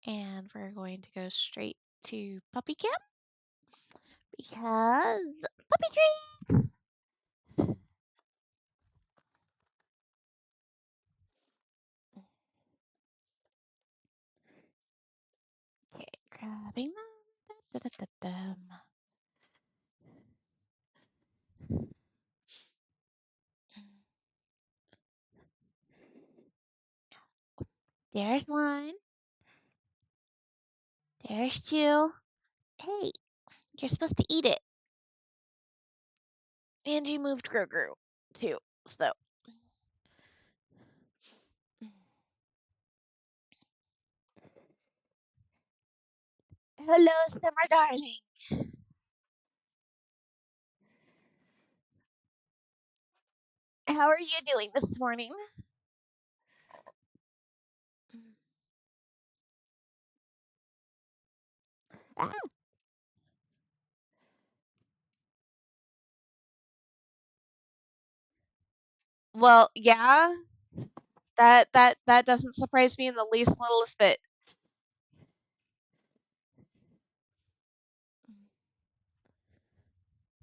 And we're going to go straight to puppy camp because puppy treats. Okay, grabbing them. Da-da-da-dum. There's one. There's two. Hey, you're supposed to eat it. And you moved Gru too. So, hello, Summer darling. How are you doing this morning? Ah, well, yeah, that doesn't surprise me in the least littlest bit.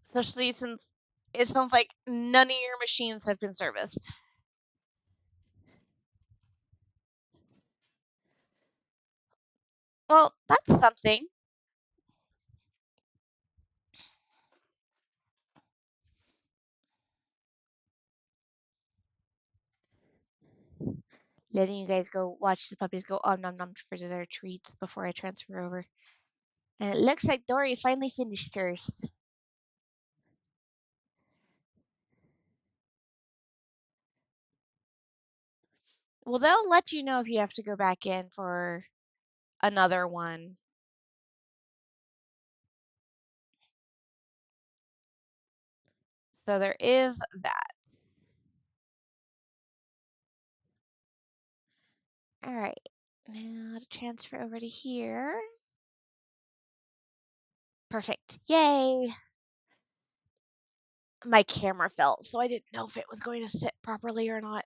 Especially since it sounds like none of your machines have been serviced. Well, that's something. Letting you guys go watch the puppies go om nom nom for their treats before I transfer over. And it looks like Dory finally finished hers. Well, they'll let you know if you have to go back in for another one. So there is that. All right. Now to transfer over to here. Perfect. Yay. My camera fell, so I didn't know if it was going to sit properly or not.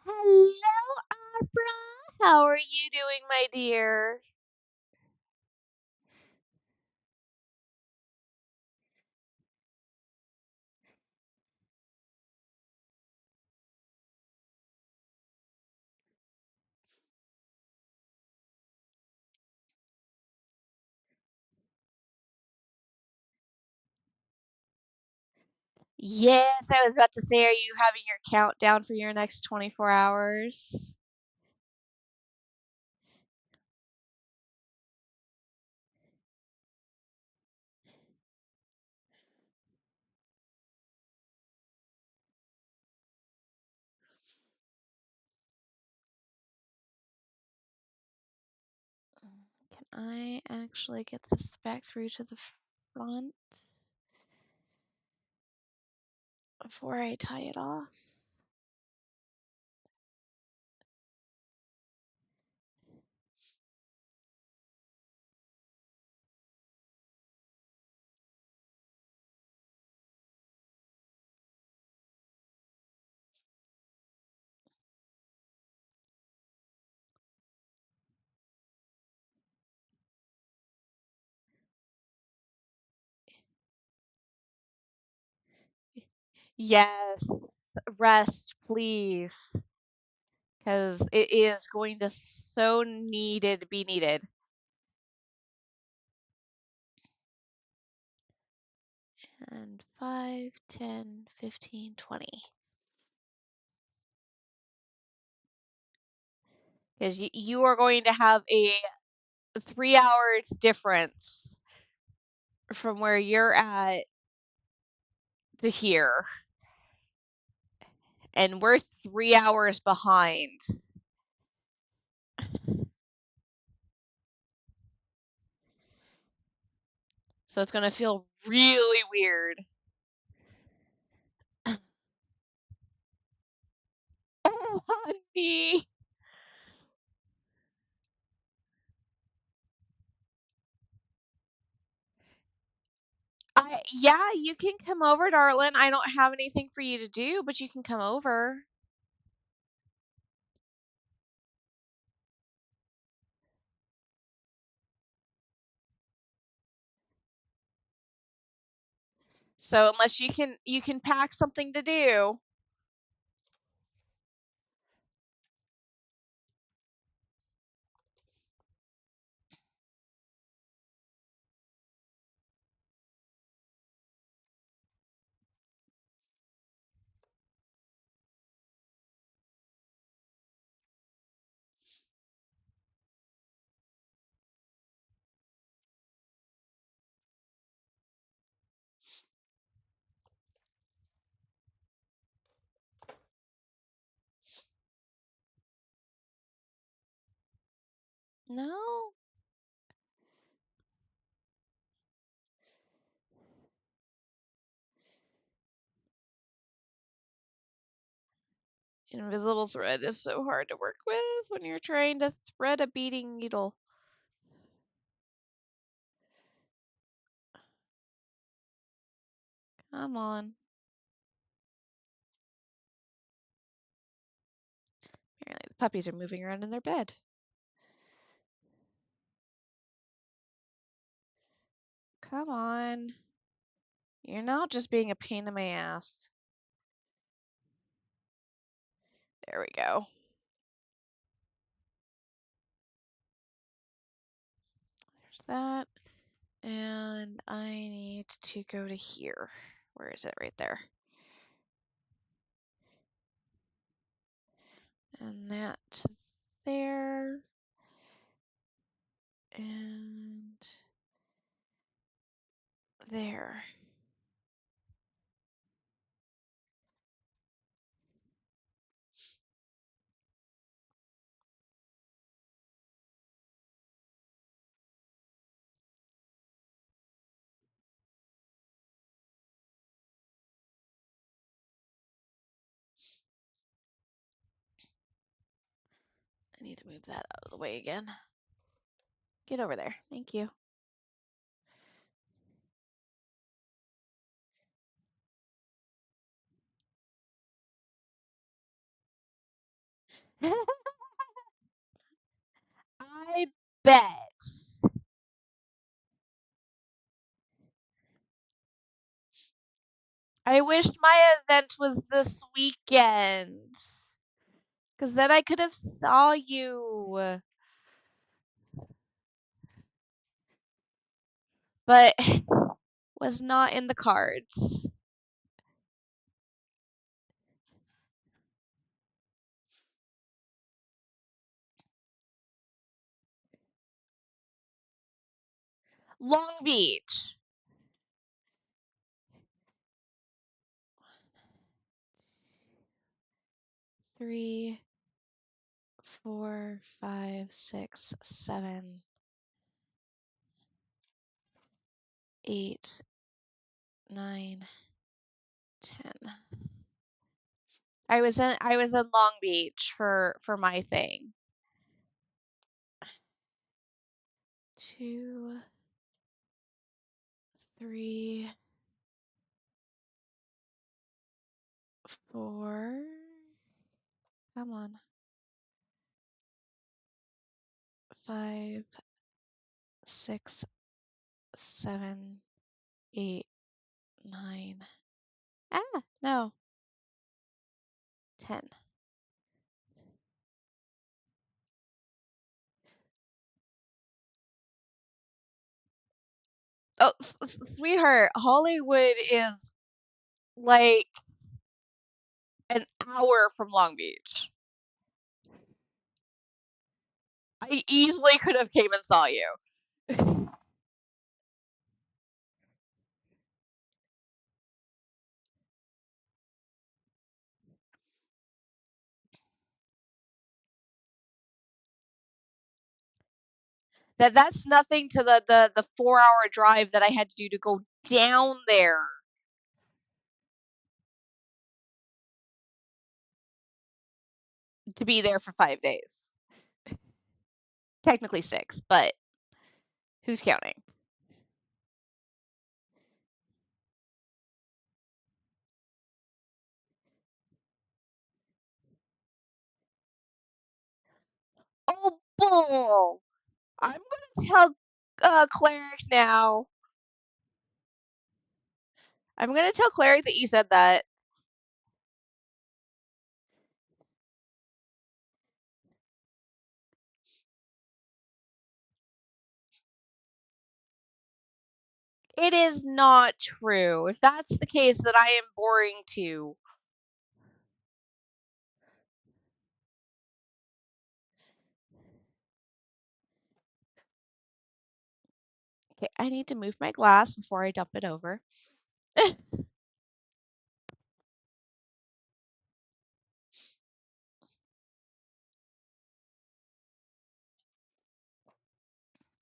Hello, Abra. How are you doing, my dear? Yes, I was about to say, are you having your countdown for your next 24 hours? Can I actually get this back through to the front before I tie it off? Yes, rest, please, because it is going to so needed be needed. And 5, 10, 15, 20. Because you are going to have a 3 hours difference from where you're at to here, and we're 3 hours behind. So it's gonna feel really weird. Oh, honey. Yeah, you can come over, darling. I don't have anything for you to do, but you can come over. So unless you can pack something to do. No. Invisible thread is so hard to work with when you're trying to thread a beading needle. Come on. Apparently the puppies are moving around in their bed. Come on. You're not just being a pain in my ass. There we go. There's that. And I need to go to here. Where is it? Right there. And that there. And there. I need to move that out of the way again. Get over there. Thank you. I bet. I wished my event was this weekend. Because then I could have saw you. But was not in the cards. Long Beach. 3, 4, 5, 6, 7, 8, 9, 10. I was in Long Beach for my thing. 2, 3, 4. Come on. 5, 6, 7, 8, 9. No. 10. Oh, sweetheart, Hollywood is like an hour from Long Beach. I easily could have came and saw you. That's nothing to the 4-hour drive that I had to do to go down there to be there for 5 days. Technically 6, but who's counting? Oh, I'm gonna tell Cleric now. I'm gonna tell Cleric that you said that. It is not true. If that's the case, then I am boring too. Okay, I need to move my glass before I dump it over.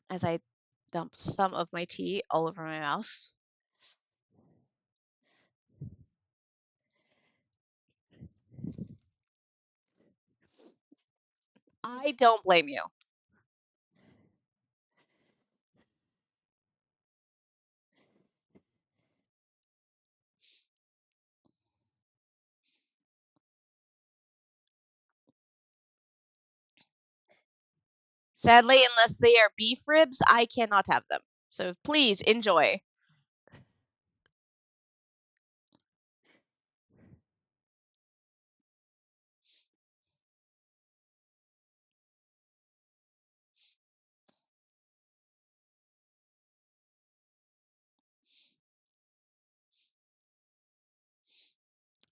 As I dump some of my tea all over my mouse. I don't blame you. Sadly, unless they are beef ribs, I cannot have them. So please enjoy.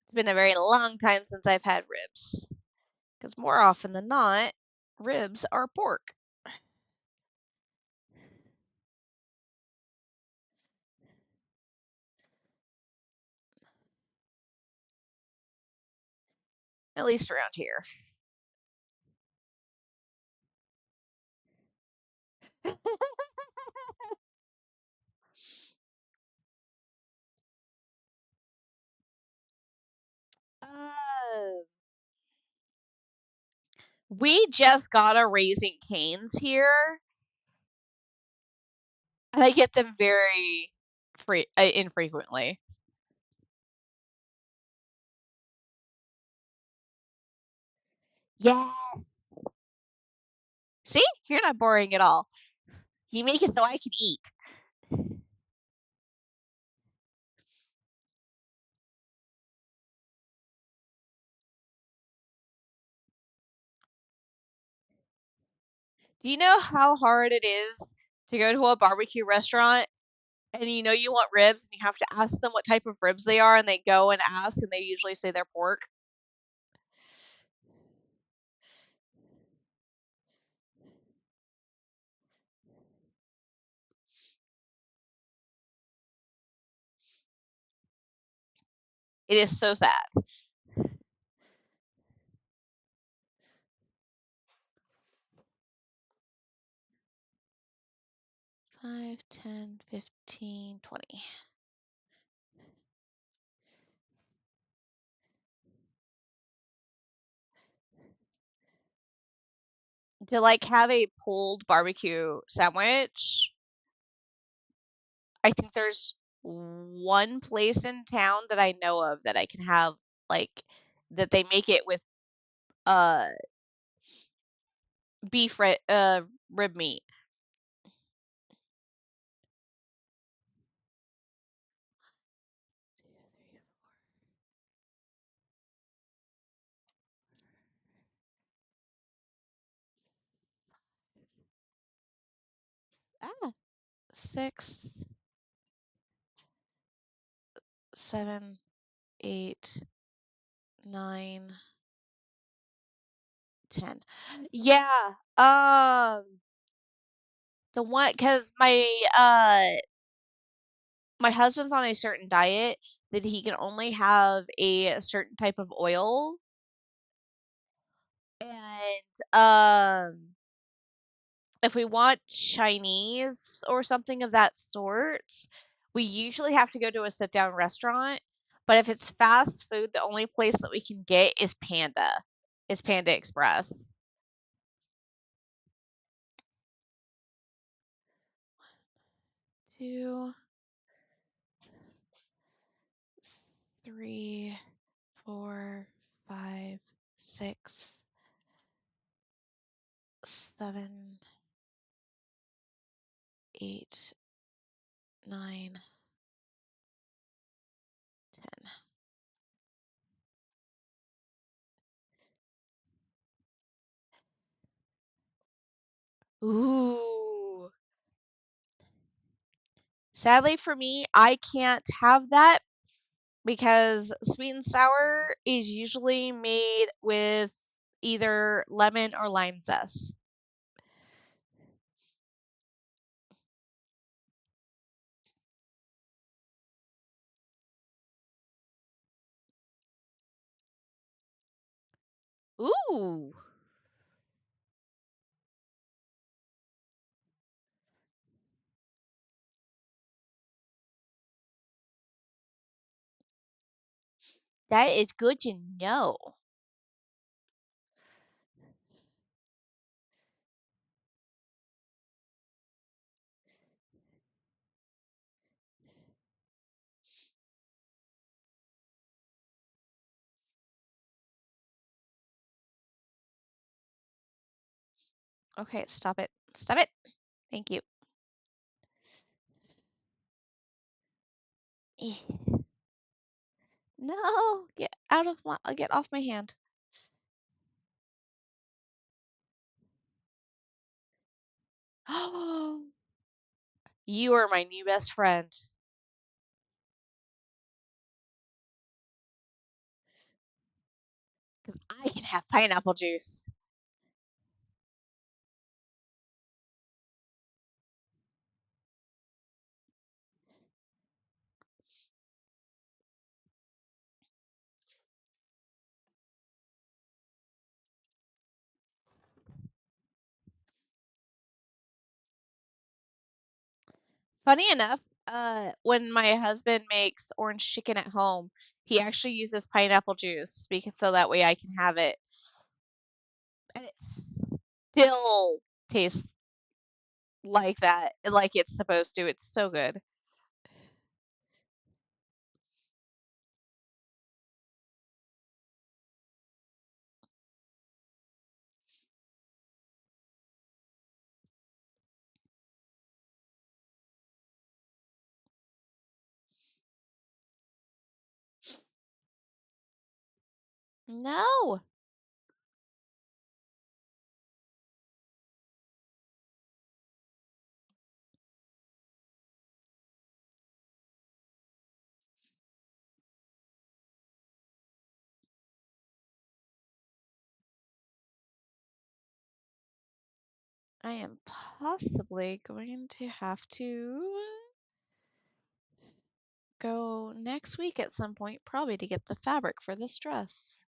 It's been a very long time since I've had ribs. Because more often than not, ribs are pork. At least around here. Uh, we just got a Raising Canes here, and I get them very infrequently. Yes. See? You're not boring at all. You make it so I can eat. Do you know how hard it is to go to a barbecue restaurant and you know you want ribs and you have to ask them what type of ribs they are and they go and ask and they usually say they're pork? It is so sad. 5, 10, 15, 20. To like have a pulled barbecue sandwich, I think there's one place in town that I know of that I can have like that they make it with uh rib meat. Ah, 6, 7, 8, 9, 10. Yeah. The one because my husband's on a certain diet that he can only have a certain type of oil, and if we want Chinese or something of that sort, we usually have to go to a sit down restaurant. But if it's fast food, the only place that we can get is Panda Express. 2, 3, 4, 5, 6, 7, 8, 9, 10. Ooh. Sadly for me, I can't have that because sweet and sour is usually made with either lemon or lime zest. Ooh, that is good to know. Okay, stop it. Stop it. Thank you. Eh. No, get off my hand. Oh, you are my new best friend. 'Cause I can have pineapple juice. Funny enough, when my husband makes orange chicken at home, he actually uses pineapple juice because so that way I can have it, and it still tastes like that, like it's supposed to. It's so good. No, I am possibly going to have to go next week at some point, probably to get the fabric for this dress.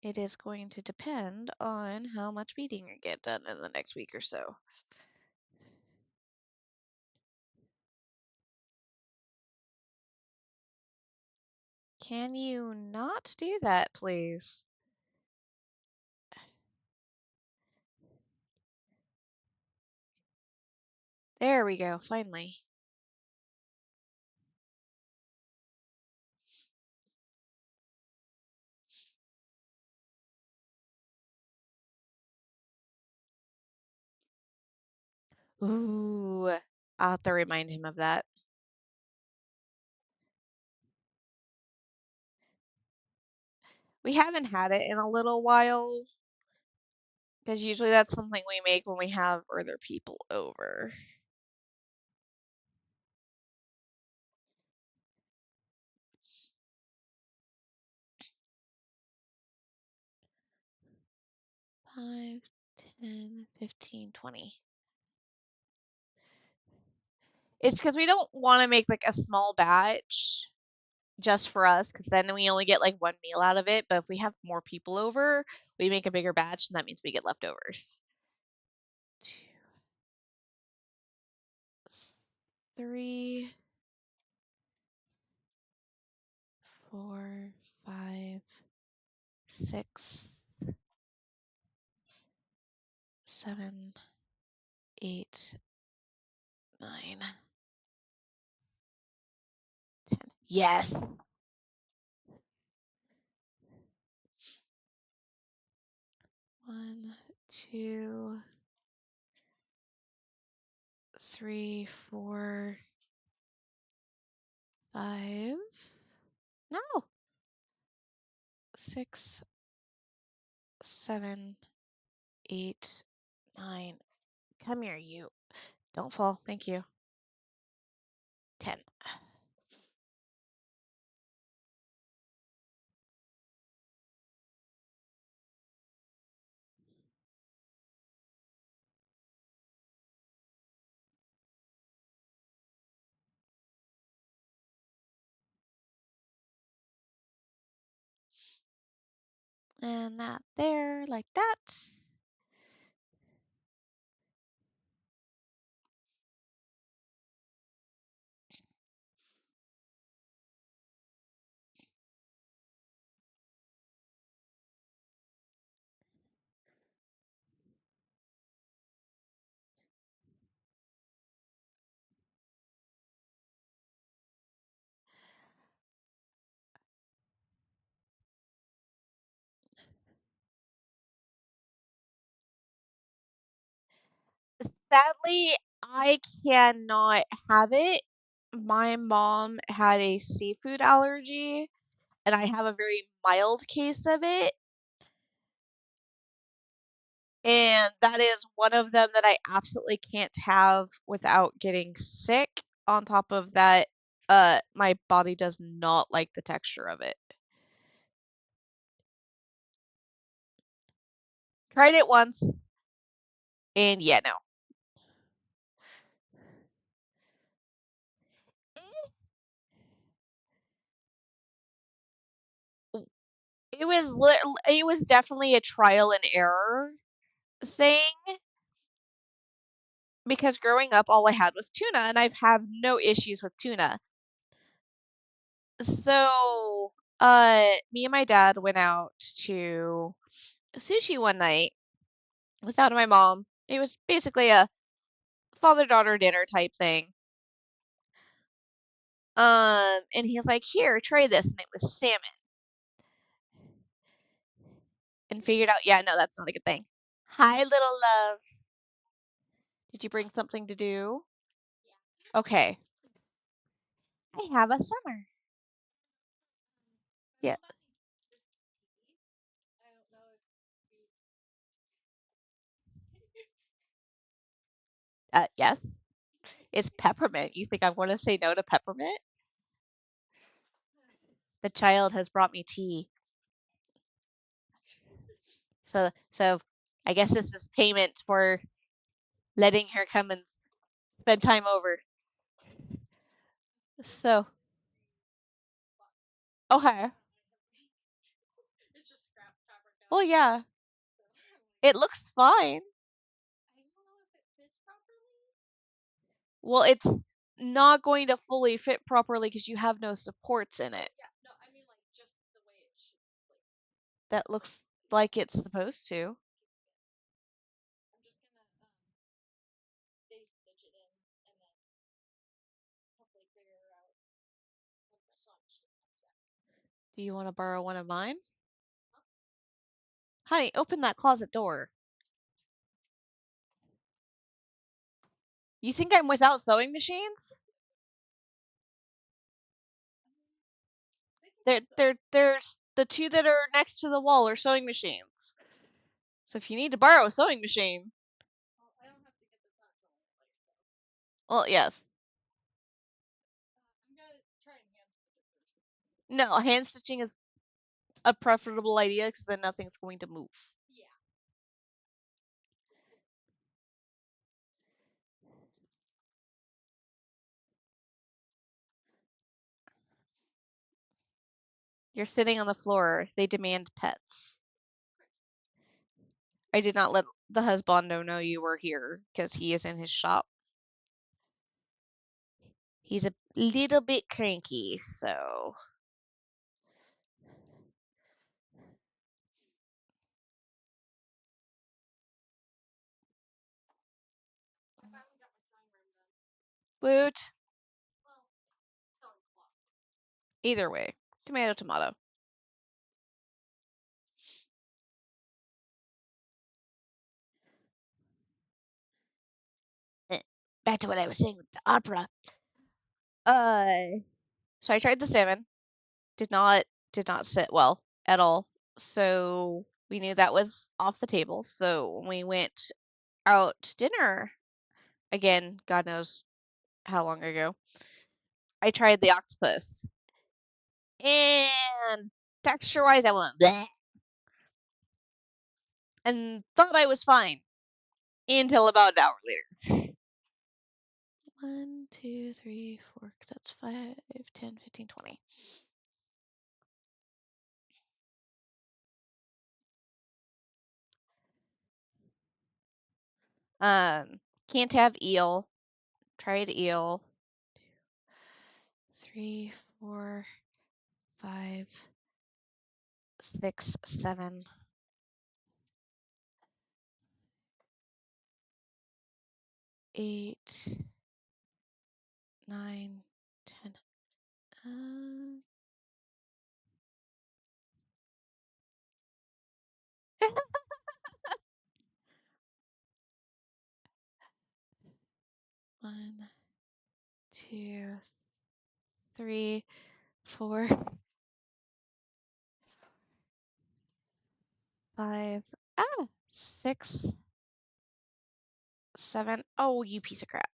It is going to depend on how much beading I get done in the next week or so. Can you not do that, please? There we go, finally. Ooh, I'll have to remind him of that. We haven't had it in a little while because usually that's something we make when we have other people over. 5, 10, 15, 20. It's because we don't want to make like a small batch just for us, because then we only get like one meal out of it. But if we have more people over, we make a bigger batch, and that means we get leftovers. 2, 3, 4, 5, 6, 7, 8, 9, 10. Yes. 1, 2, 3, 4, 5. No. 6, 7, 8, 9. Come here, you. Don't fall. Thank you. 10. And that there, like that. Sadly, I cannot have it. My mom had a seafood allergy, and I have a very mild case of it. And that is one of them that I absolutely can't have without getting sick. On top of that, my body does not like the texture of it. Tried it once, and yeah, no. It was definitely a trial and error thing because growing up, all I had was tuna, and I've had no issues with tuna. So, me and my dad went out to sushi one night without my mom. It was basically a father-daughter dinner type thing. And he was like, "Here, try this," and it was salmon. And figured out, yeah, no, that's not a good thing. Hi, little love. Did you bring something to do? Okay. I have a summer. Yeah. Yes. It's peppermint. You think I want to say no to peppermint? The child has brought me tea. So I guess this is payment for letting her come and spend time over. So, okay. Well, yeah. It looks fine. Well, it's not going to fully fit properly because you have no supports in it. That looks like it's supposed to. Do you want to borrow one of mine? Honey, open that closet door. You think I'm without sewing machines? There's the two that are next to the wall are sewing machines. So if you need to borrow a sewing machine, well, yes. No, hand stitching is a preferable idea because then nothing's going to move. You're sitting on the floor. They demand pets. I did not let the husbando know you were here because he is in his shop. He's a little bit cranky, so. Woot. Either way. Tomato, tomato. Eh, Back to what I was saying with the opera. Uh, so I tried the salmon. Did not did not sit well at all. So we knew that was off the table. So when we went out to dinner again, God knows how long ago, I tried the octopus. And texture wise, I went bleh, and thought I was fine until about an hour later. 1, 2, 3, 4. That's 5, 10, 15, 20. Can't have eel. Tried eel. 3, 4, 5, 6, 7, 8, 9, 10. Uh, 1, 2, 3, 4, 5, 6, 7. Oh, you piece of crap.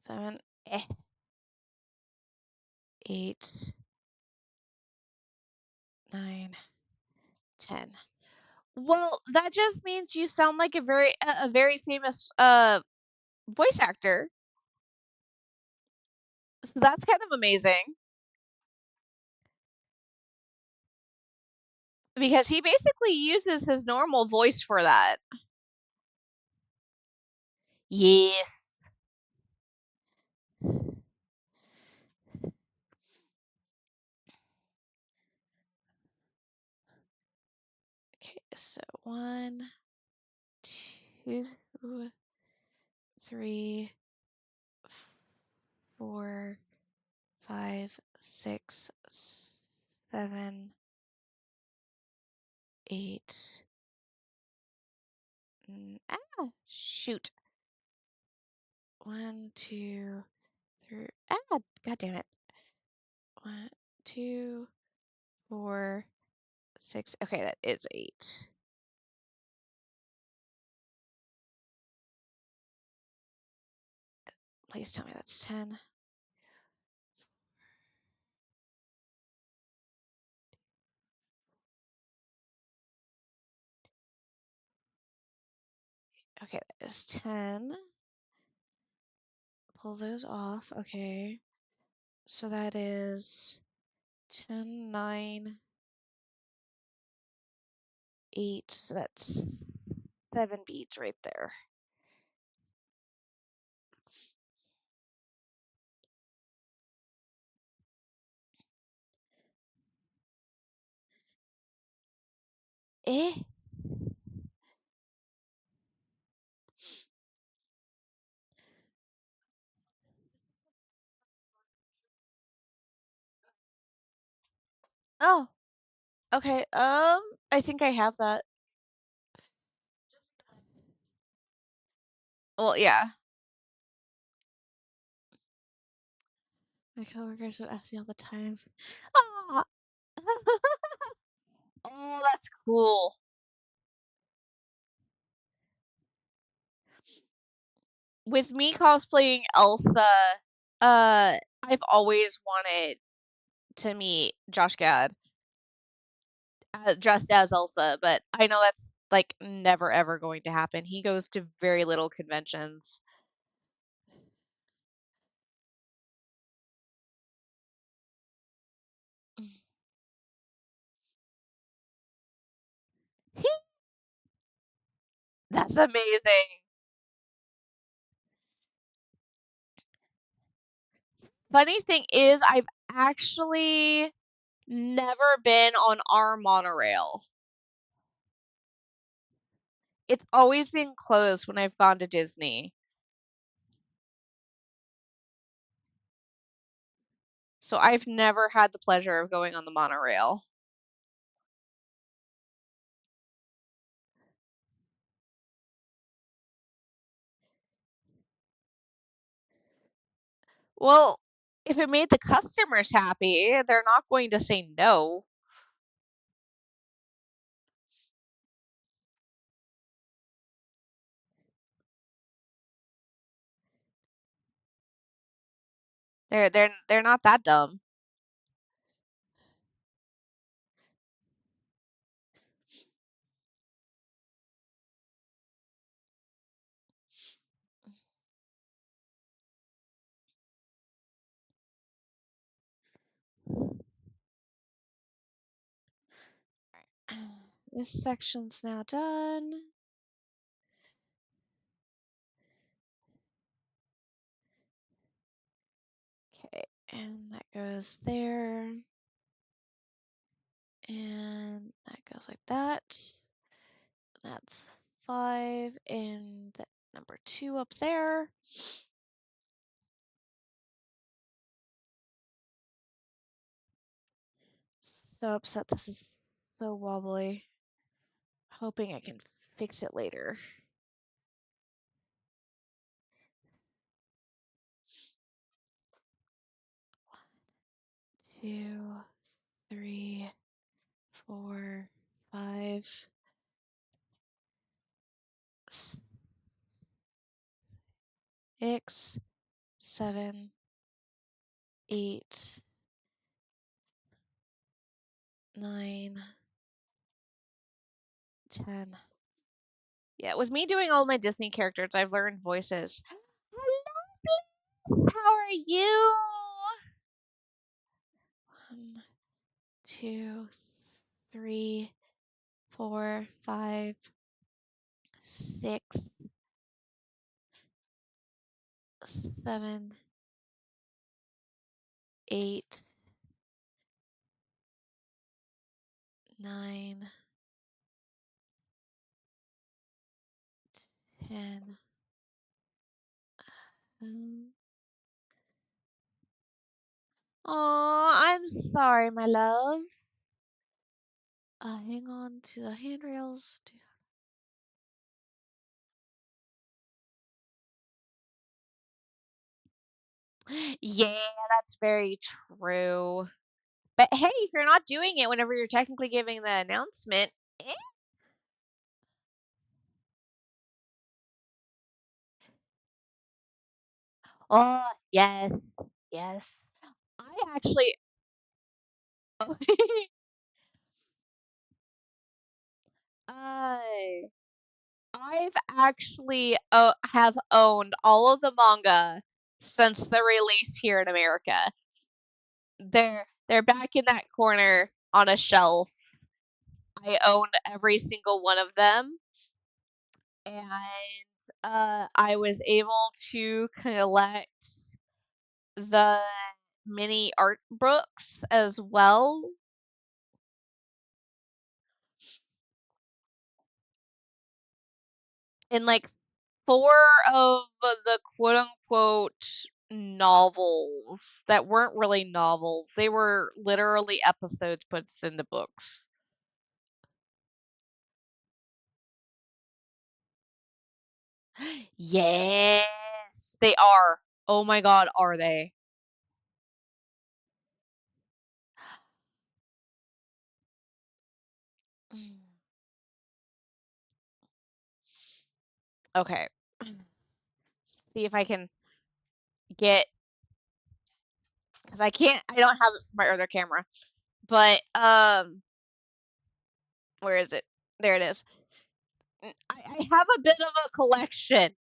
7, 8, 9, 10. Well, that just means you sound like a very famous voice actor. So that's kind of amazing because he basically uses his normal voice for that. Yes. Okay, so 1, 2, 3, 4, 5, 6, 7, 8. Shoot. 1, 2, 3. God damn it. 1, 2, 4, 6. Okay, that is 8. Please tell me that's 10. Okay, that is 10. Pull those off. Okay. So that is 10, 9, 8. So that's 7 beads right there. Eh? Oh, okay. I think I have that. Well, yeah. My coworkers would ask me all the time. Ah! Oh, that's cool. With me cosplaying Elsa, I've always wanted to meet Josh Gad, dressed as Elsa, but I know that's, like, never ever going to happen. He goes to very little conventions. That's amazing. Funny thing is, I've actually never been on our monorail. It's always been closed when I've gone to Disney. So I've never had the pleasure of going on the monorail. Well, if it made the customers happy, they're not going to say no. They're not that dumb. This section's now done. Okay, and that goes there. And that goes like that. That's 5 and number 2 up there. So upset this is so wobbly. Hoping I can fix it later. 2, 3, 4, 5, 6, 7, 8, 9, 10. Yeah, with me doing all my Disney characters, I've learned voices. Hello, Bliss. How are you? 1, 2, 3, 4, 5, 6, 7, 8, 9, 10. Oh, I'm sorry, my love. Hang on to the handrails. Yeah, that's very true. But hey, if you're not doing it whenever you're technically giving the announcement, eh? Oh, yes, yes. I actually, I I've actually have owned all of the manga since the release here in America. They're back in that corner on a shelf. I owned every single one of them, and I was able to collect the mini art books as well. And like 4 of the quote unquote novels that weren't really novels. They were literally episodes put into books. Yes, they are. Oh my god, are they? Mm. Okay. See if I can get because I don't have it for my other camera. But where is it? There it is. I have a bit of a collection.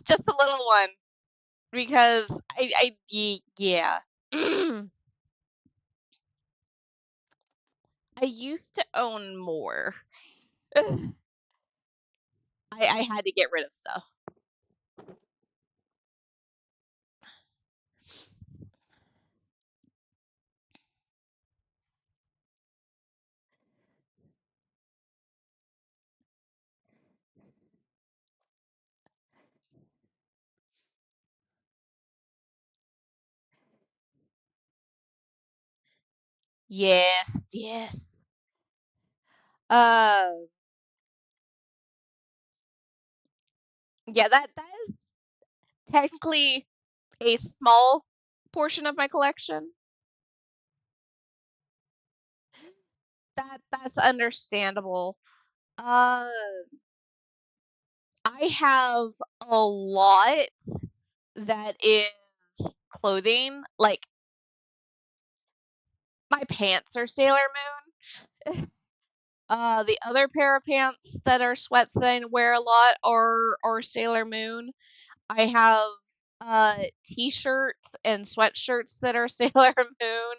Just a little one because yeah. I used to own more. I had to get rid of stuff. Yes, yes. Uh, yeah, that is technically a small portion of my collection. That's understandable. Uh, I have a lot that is clothing. Like my pants are Sailor Moon. The other pair of pants that are sweats that I wear a lot are Sailor Moon. I have t-shirts and sweatshirts that are Sailor Moon.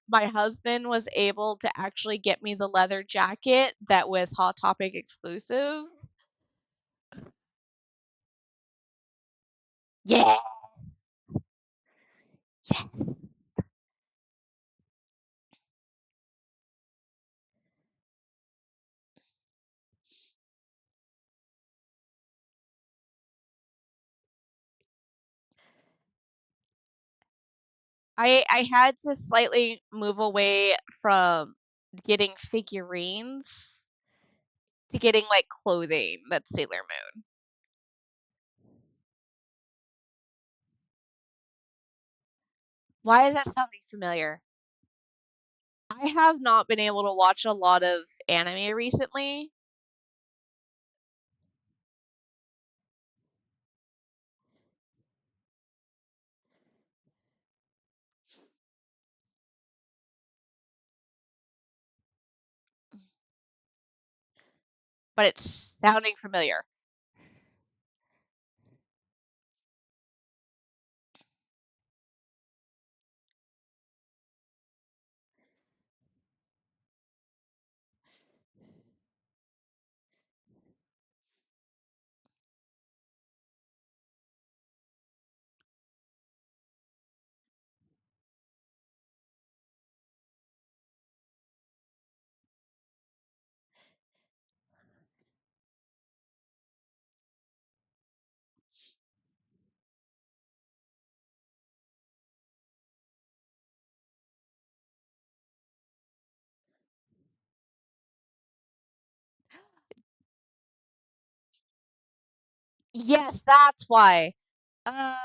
My husband was able to actually get me the leather jacket that was Hot Topic exclusive. Yeah, yes. I had to slightly move away from getting figurines to getting, like, clothing that's Sailor Moon. Why is that sounding familiar? I have not been able to watch a lot of anime recently, but it's sounding familiar. Yes, that's why. Uh,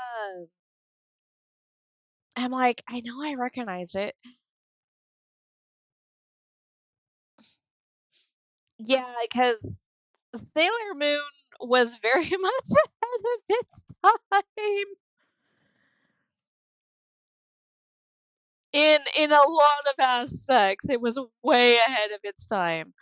I'm like, "I know I recognize it." Yeah, because Sailor Moon was very much ahead of its time in a lot of aspects. It was way ahead of its time.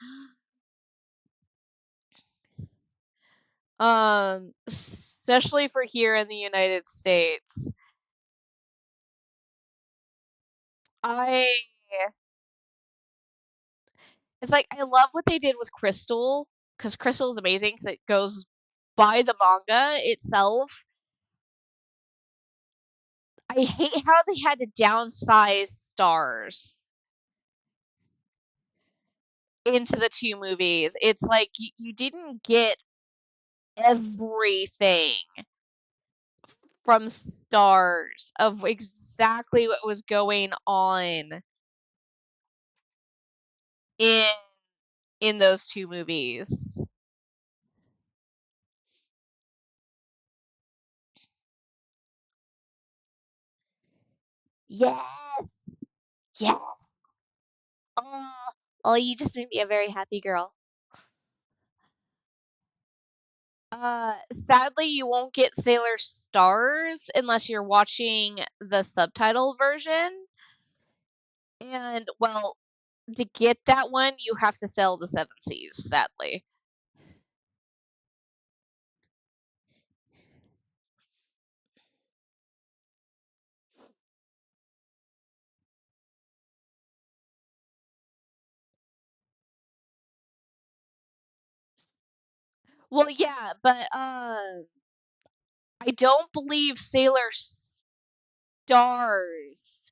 Especially for here in the United States. I It's like, I love what they did with Crystal, because Crystal is amazing because it goes by the manga itself. I hate how they had to downsize stars into the 2 movies. It's like you didn't get everything from stars of exactly what was going on in in those 2 movies. Yes! Yeah. Oh, oh, you just made me a very happy girl. Sadly, you won't get Sailor Stars unless you're watching the subtitle version, and, well, to get that one, you have to sell the 7 Seas, sadly. Well, yeah, but, I don't believe Sailor Stars,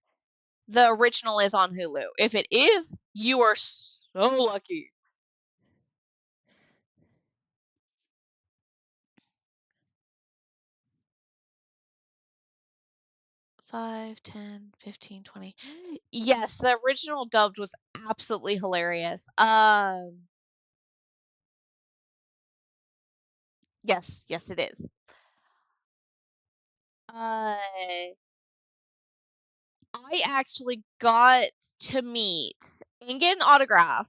the original, is on Hulu. If it is, you are so lucky. 5, 10, 15, 20. Yes, the original dubbed was absolutely hilarious. Yes, yes, it is. Uh, I actually got to meet and get an autograph.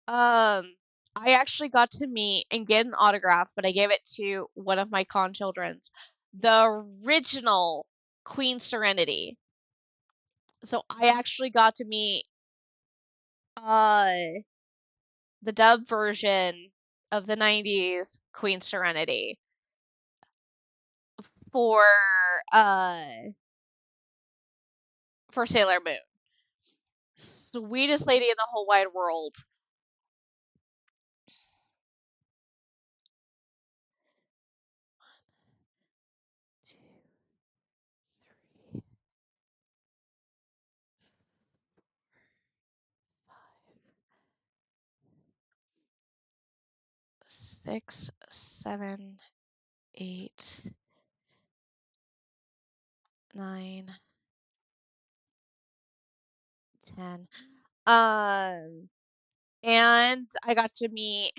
Um, I actually got to meet and get an autograph, but I gave it to one of my con children's, the original Queen Serenity. So I actually got to meet uh the dub version of the 90s Queen Serenity for uh for Sailor Moon. Sweetest lady in the whole wide world. 2, 3, 6, 7, 8, 9, 10. Um, and I got to meet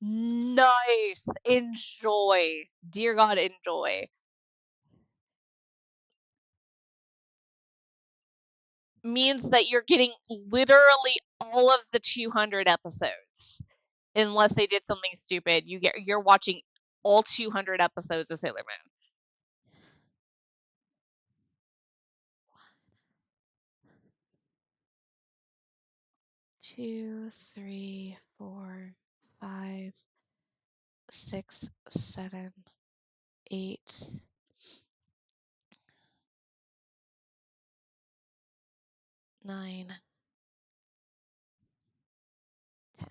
nice, enjoy, dear God, enjoy, means that you're getting literally all of the 200 episodes. Unless they did something stupid, you're watching all 200 episodes of Sailor Moon. 2, 3, 4, 5, 6, 7, 8, 9, 10.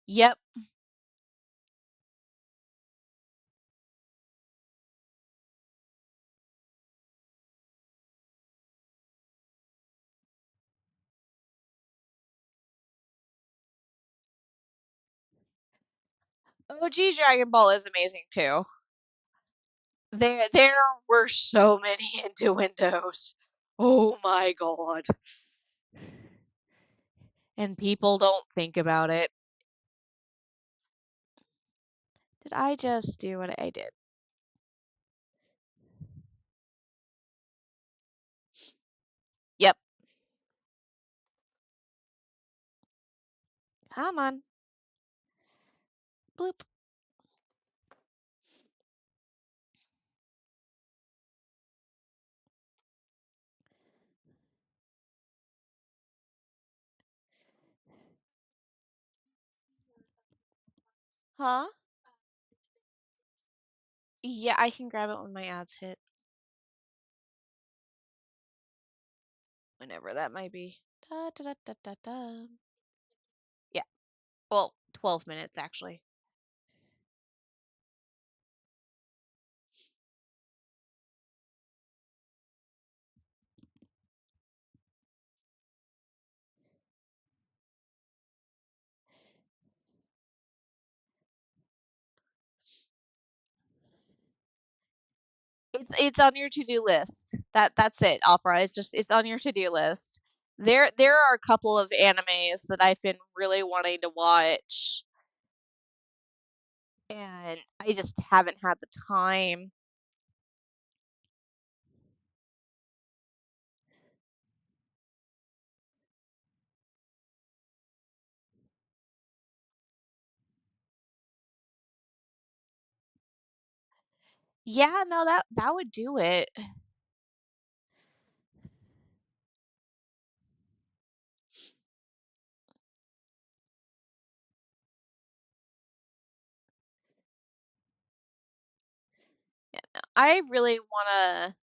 Yep. OG Dragon Ball is amazing too. There were so many innuendos. Oh my god. And people don't think about it. Did I just do what I did? Yep. Come on. Bloop. Huh? Yeah, I can grab it when my ads hit. Whenever that might be. Da, da, da, da, da, da. Yeah. Well, 12 minutes actually. It's on your to-do list. That's it, Opera. It's on your to-do list. There are a couple of animes that I've been really wanting to watch, and I just haven't had the time. Yeah, no, that would do it. Yeah, no, I really wanna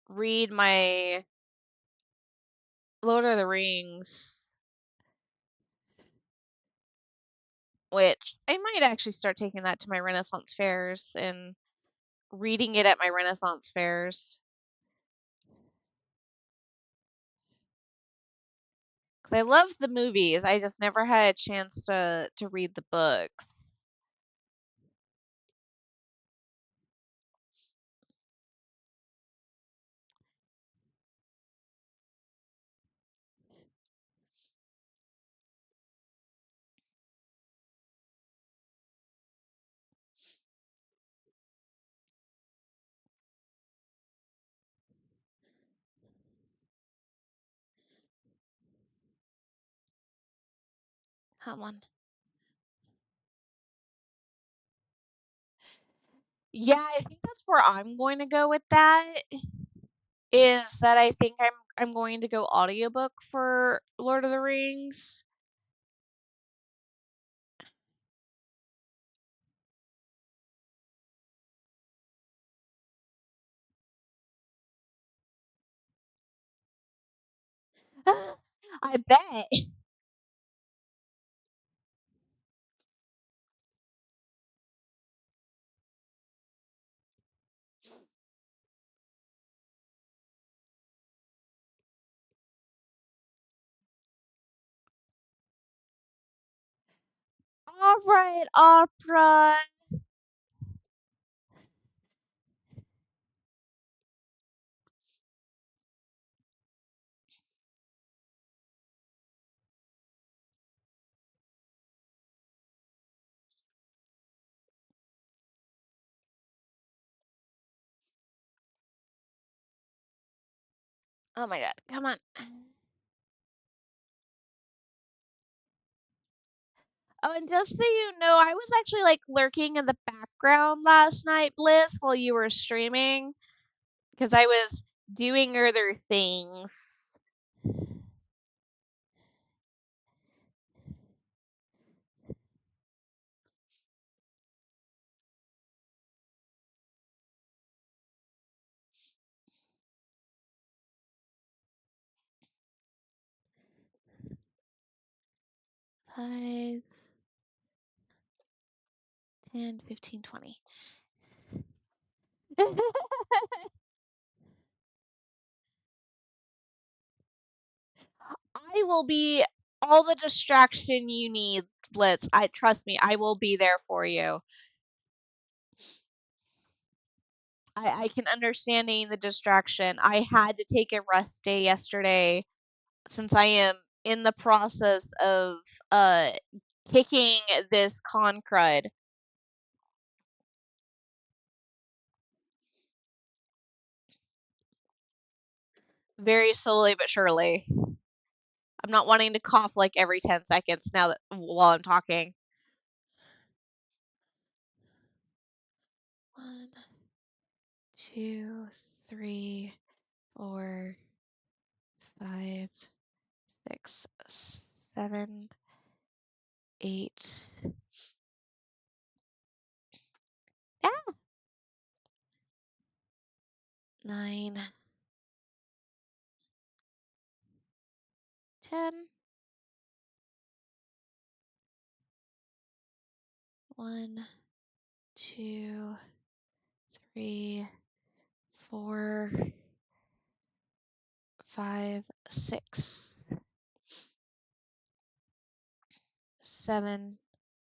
read my Lord of the Rings, which I might actually start taking that to my Renaissance fairs and reading it at my Renaissance fairs. 'Cause I love the movies, I just never had a chance to read the books. Come on. Yeah, I think that's where I'm going to go with that, is that I think I'm going to go audiobook for Lord of the Rings. I bet. Alright, opera. Oh my god, come on. Oh, and just so you know, I was actually, like, lurking in the background last night, Bliss, while you were streaming, because I was doing other things. 5, 10, 15, 20. I will be all the distraction you need, Blitz. I trust me, I will be there for you. I can understand needing the distraction. I had to take a rest day yesterday since I am in the process of uh kicking this con crud very slowly but surely. I'm not wanting to cough like every 10 seconds now that while I'm talking. 1, 2, 3, 4, 5, 6, 7, 8. Ah, 9, 10. 1, 2, 3, 4, 5, 6, 7,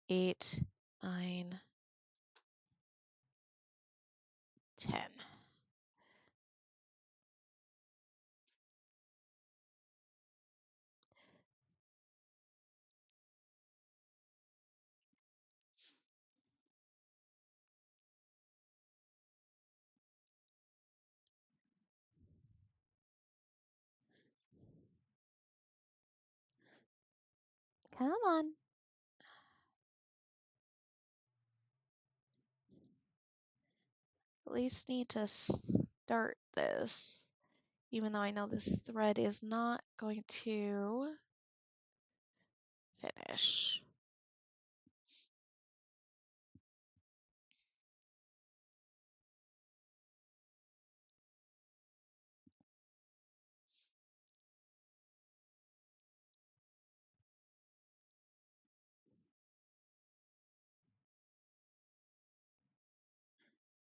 8, 9, 10. Come on. At least need to start this, even though I know this thread is not going to finish.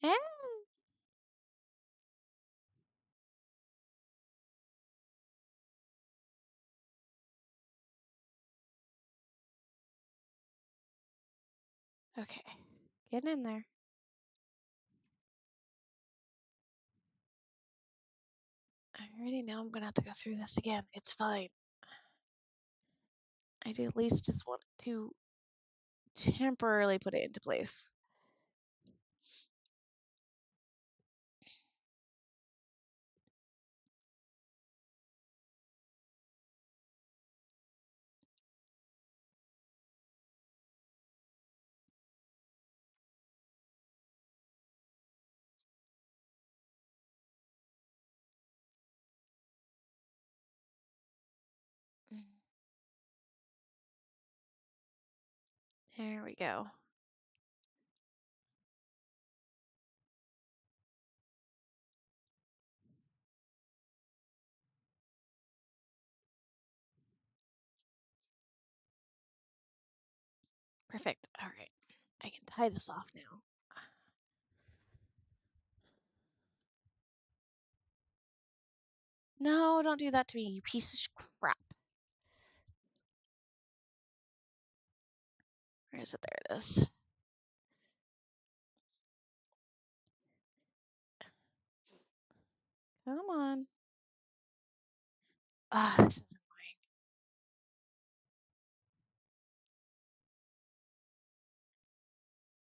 Eh, Okay. Get in there. I already know I'm gonna have to go through this again. It's fine. I do at least just want to temporarily put it into place. Mm. There we go. Perfect. All right. I can tie this off now. No, don't do that to me, you piece of crap. Where is it? There it is. Come on. Ah, this is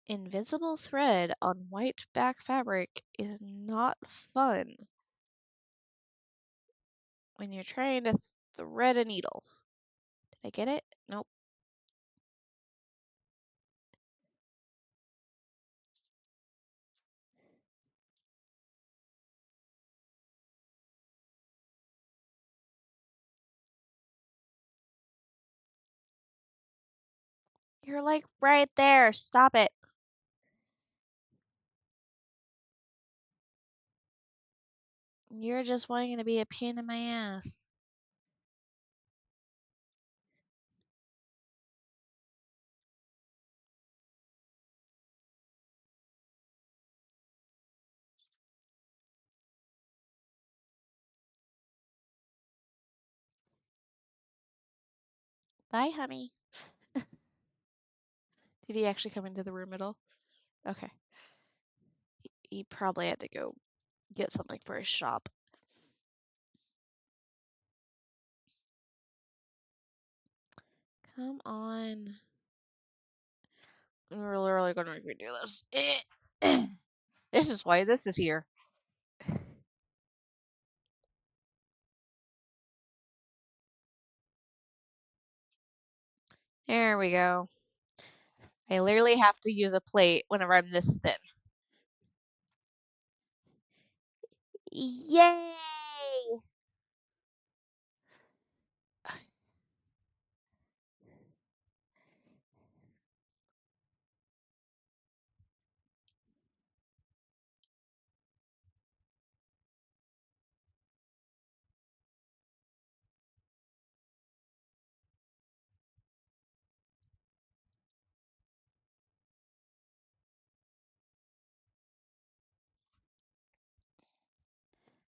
invisible thread on white back fabric is not fun when you're trying to thread a needle. Did I get it? Nope. You're like right there. Stop it. You're just wanting to be a pain in my ass. Bye, honey. Did he actually come into the room at all? Okay. He probably had to go get something for his shop. Come on. We're literally gonna make me do this. This is why this is here. There we go. I literally have to use a plate whenever I'm this thin. Yay!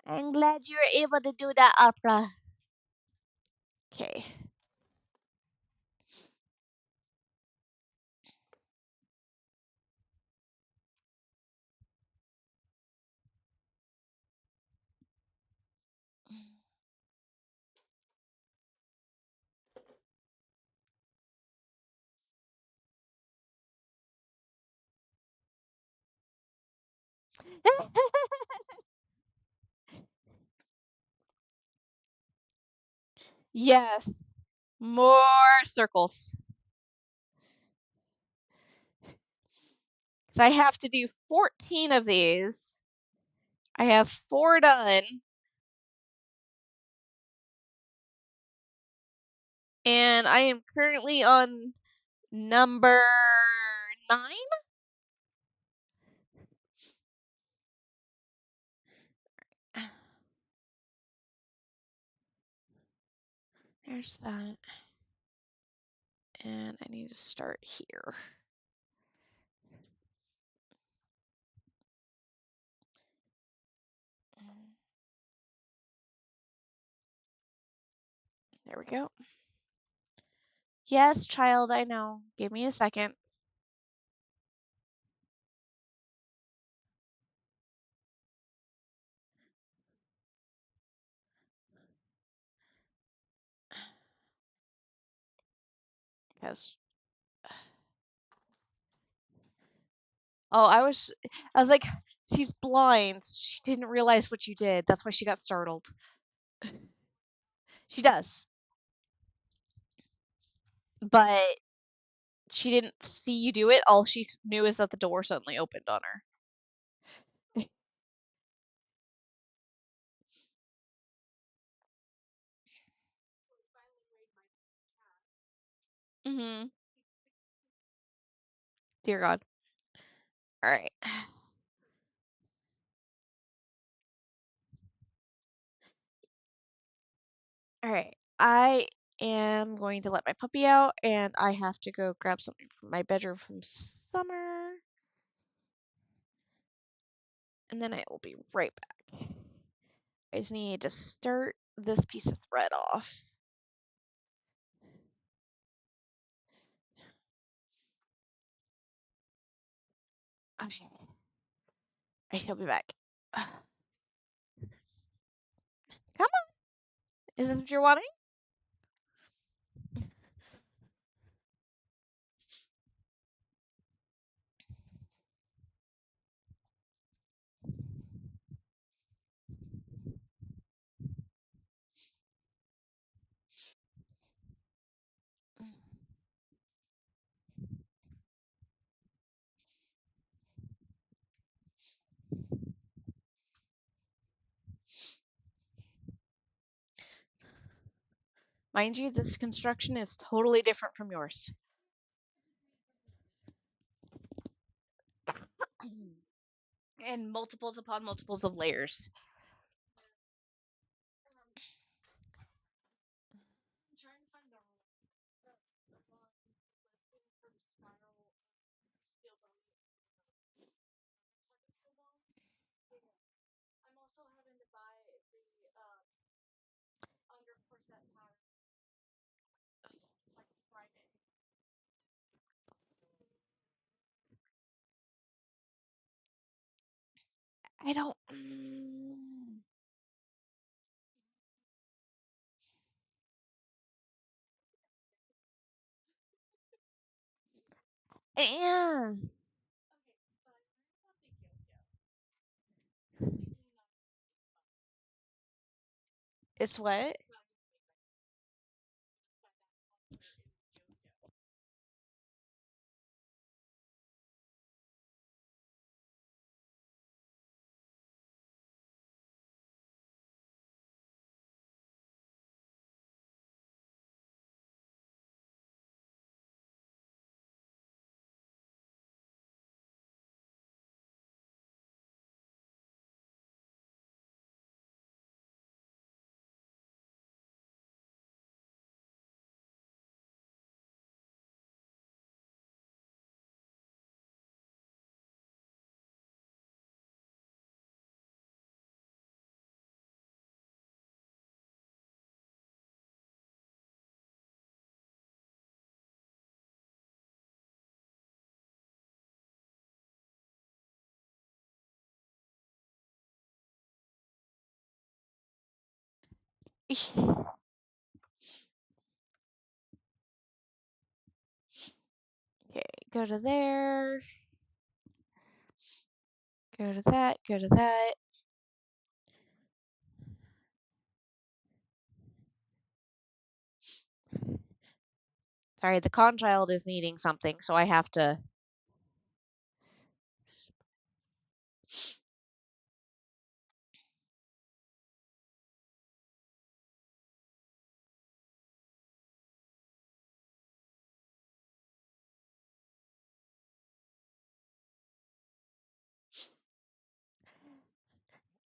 I'm glad you were able to do that, Opera. Okay. Yes. More circles. So I have to do 14 of these. I have 4 done. And I am currently on number 9. There's that. And I need to start here. There we go. Yes, child, I know. Give me a second. 'Cause oh, I was like, "She's blind. She didn't realize what you did. That's why she got startled." She does, but she didn't see you do it. All she knew is that the door suddenly opened on her. Mhm. Dear God. Alright. Alright. I am going to let my puppy out, and I have to go grab something from my bedroom from Summer, and then I will be right back. I just need to start this piece of thread off. Okay. I shall be back. Come on. Is this what you're wanting? Mind you, this construction is totally different from yours. And multiples upon multiples of layers. I don't. Yeah. It's what? Okay, go to there. Go to that. Go to that. Sorry, the con child is needing something, so I have to.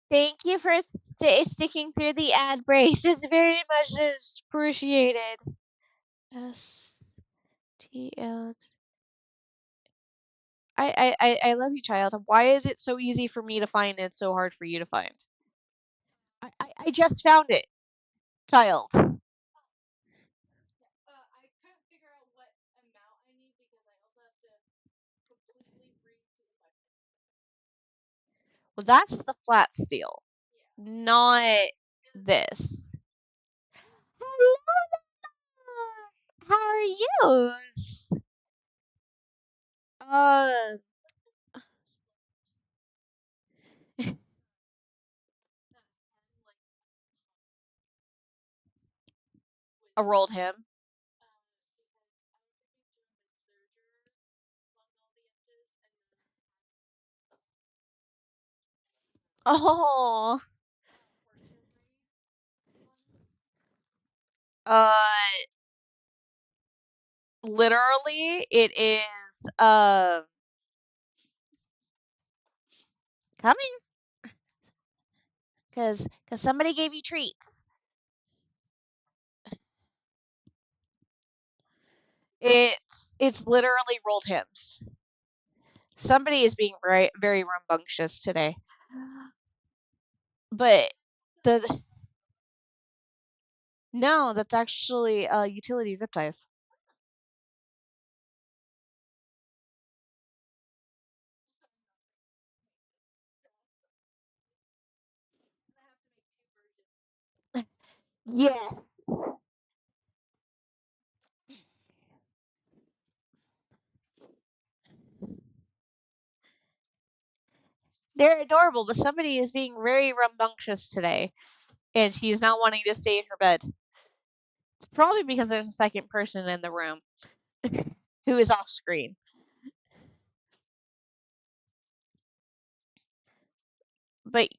Thank you for sticking through the ad breaks. It's very much appreciated. STL. I love you, child. Why is it so easy for me to find and so hard for you to find? I just found it, child. Well, that's the flat steel, not this. Hello, How are yous? Uh, I rolled him. Oh, uh, literally, it is coming because somebody gave you treats. It's literally rolled hims. Somebody is being very rambunctious today. But the no, that's actually utility zip ties. Yes. They're adorable, but somebody is being very rambunctious today, and she's not wanting to stay in her bed. It's probably because there's a second person in the room who is off screen. But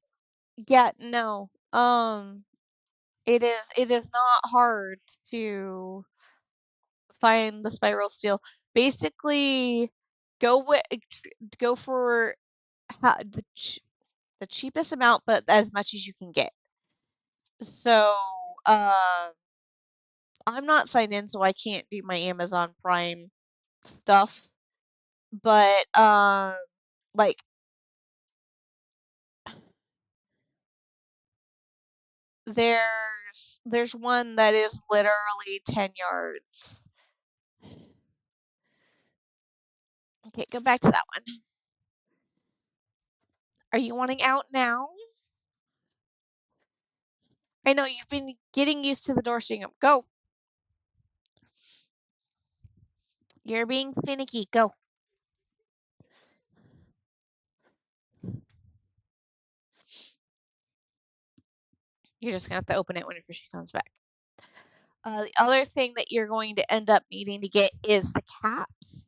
yeah, no. it is not hard to find the spiral steel. Basically, go with go for the cheapest amount, but as much as you can get. So, um, I'm not signed in, so I can't do my Amazon Prime stuff. But like there's one that is literally 10 yards. Okay, go back to that one. Are you wanting out now? I know you've been getting used to the door seeing them. Go. You're being finicky. Go. You're just gonna have to open it whenever she comes back. The other thing that you're going to end up needing to get is the caps,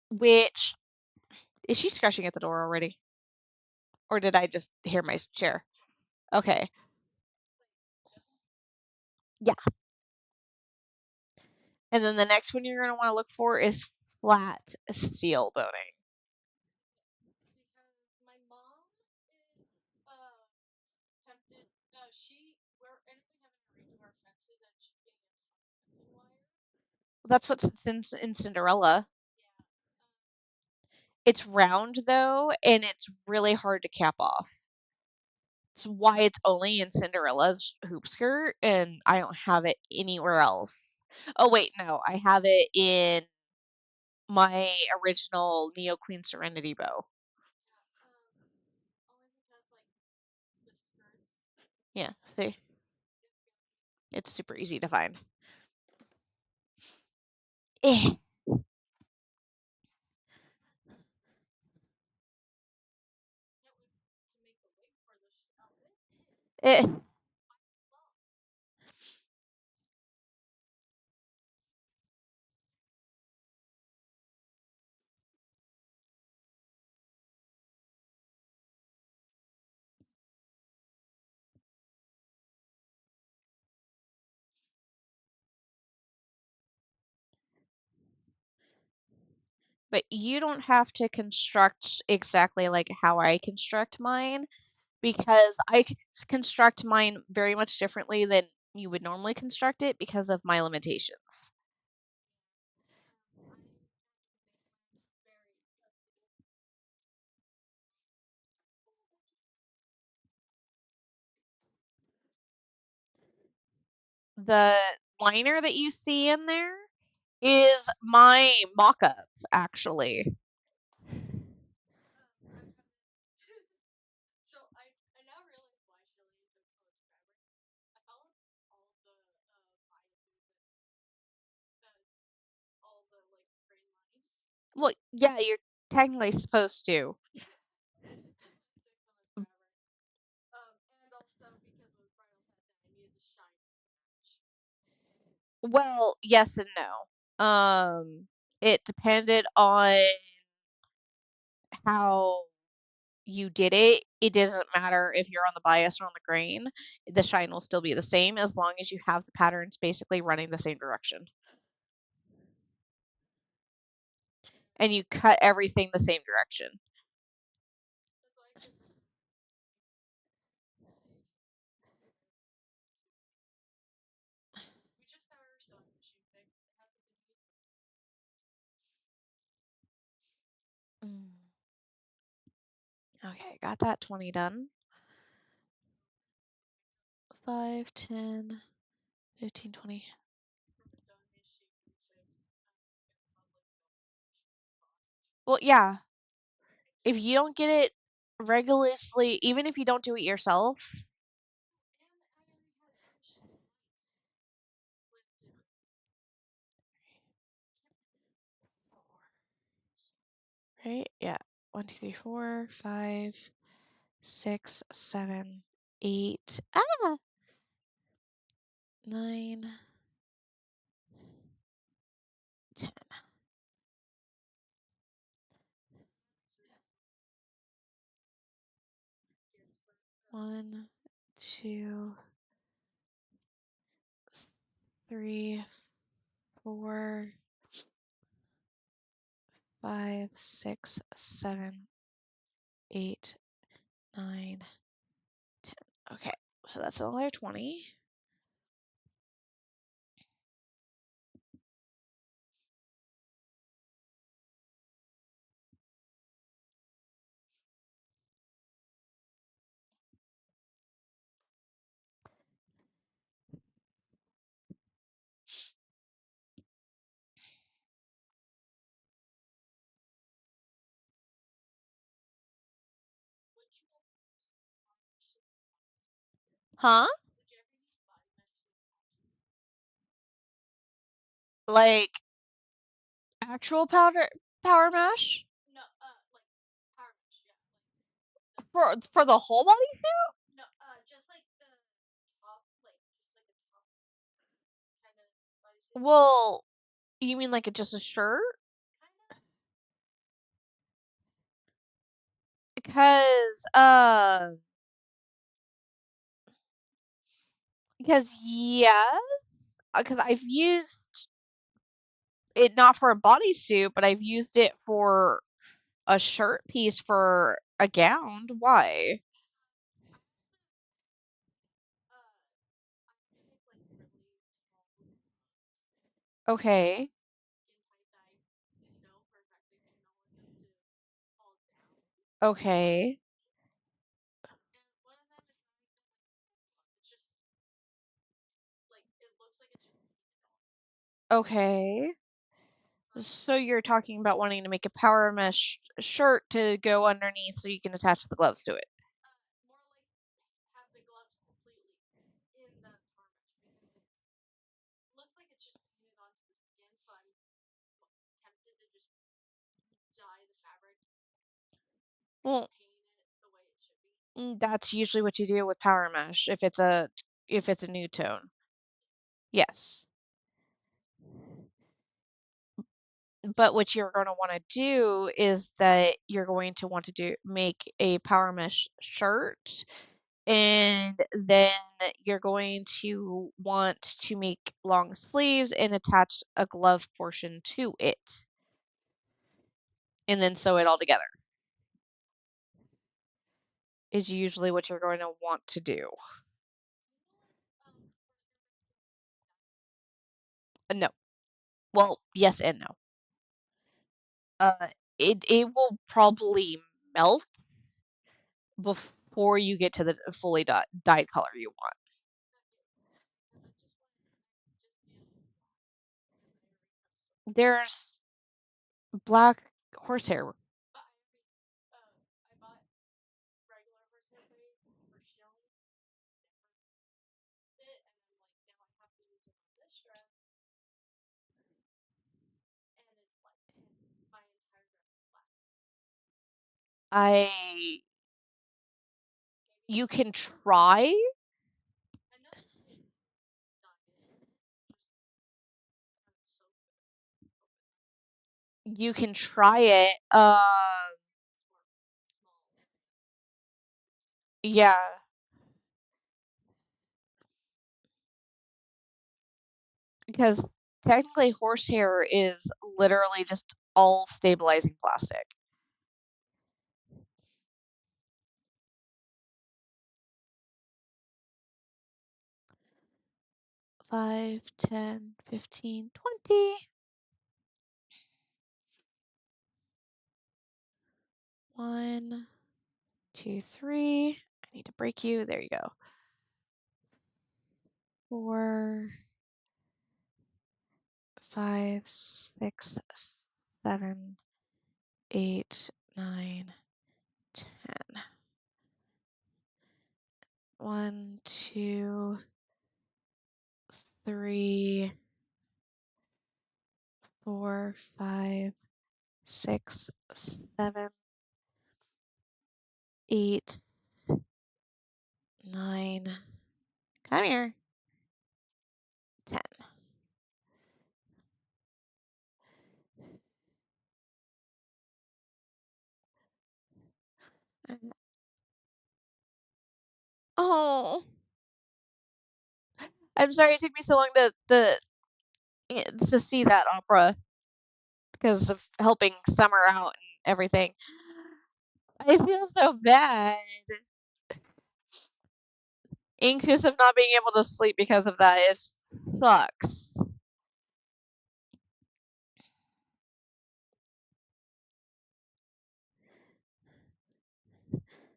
which is she scratching at the door already? Or did I just hear my chair? Okay. Yeah. And then the next one you're going to want to look for is flat steel boning. That's what's in Cinderella. It's round though, and it's really hard to cap off. It's why it's only in Cinderella's hoop skirt, and I don't have it anywhere else. Oh wait, no, I have it in my original Neo Queen Serenity bow. Yeah, see, it's super easy to find. Eh, eh. But you don't have to construct exactly like how I construct mine because construct mine very much differently than you would normally construct it because of my limitations. The liner that you see in there is my mock-up, actually. Well, yeah, you're technically supposed to. Well, yes and no. It depended on how you did it. It doesn't matter if you're on the bias or on the grain. The shine will still be the same as long as you have the patterns basically running the same direction. And you cut everything the same direction. Mm. Okay, got that 20 done. 5, 10, 15, 20. Well, yeah. If you don't get it regularly, even if you don't do it yourself, right? Yeah. 1, 2, 3, 4, 5, 6, 7, 8. 9, 10. 1, 2, 3, 4, 5, 6, 7, 8, 9, 10. Okay, so that's another 20. Huh? Like actual power mesh for the whole bodysuit? Well, you mean like just a shirt? Because yes, because I've used it not for a bodysuit, but I've used it for a shirt piece for a gown. Why? Okay. Okay. Okay. So you're talking about wanting to make a power mesh shirt to go underneath so you can attach the gloves to it. Well, that's usually what you do with power mesh if it's a new tone. Yes. But what you're gonna wanna do is that you're going to want to make a power mesh shirt, and then you're going to want to make long sleeves and attach a glove portion to it, and then sew it all together, is usually what you're going to want to do. No. Well, yes and no. Uh, it will probably melt before you get to the fully dyed color you want. There's black horsehair. I you can try. You can try it. Yeah, because technically horsehair is literally just all stabilizing plastic. 5, 10, 15, 20. 1, 2, 3. I need to break you. There you go. 4, 5, 6, 7, 8, 9, 10. 1, 2, 3, 4, 5, 6, 7, 8, 9. Come here. 10. Oh, I'm sorry it took me so long to see that opera because of helping Summer out and everything. I feel so bad. Anxious of not being able to sleep because of that. It sucks.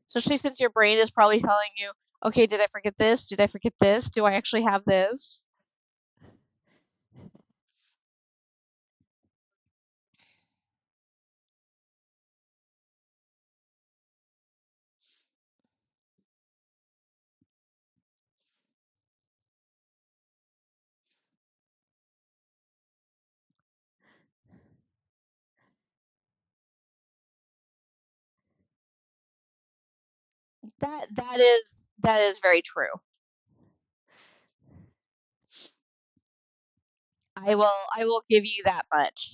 Especially since your brain is probably telling you, okay, did I forget this? Did I forget this? Do I actually have this? That is very true. I will give you that much.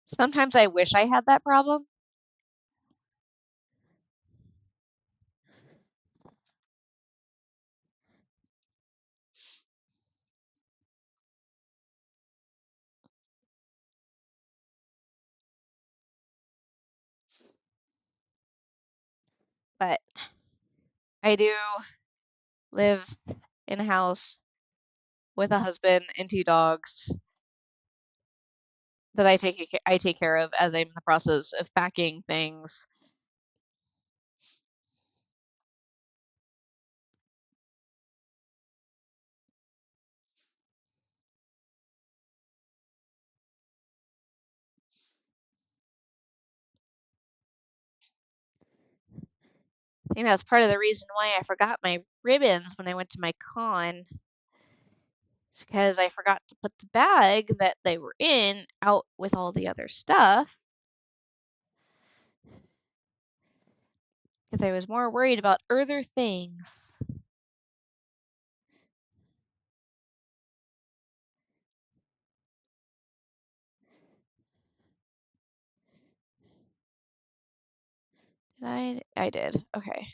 Sometimes I wish I had that problem, but I do live in a house with a husband and 2 dogs that I take care of as I'm in the process of packing things. I think that's part of the reason why I forgot my ribbons when I went to my con. It's because I forgot to put the bag that they were in out with all the other stuff because I was more worried about other things. I did. Okay.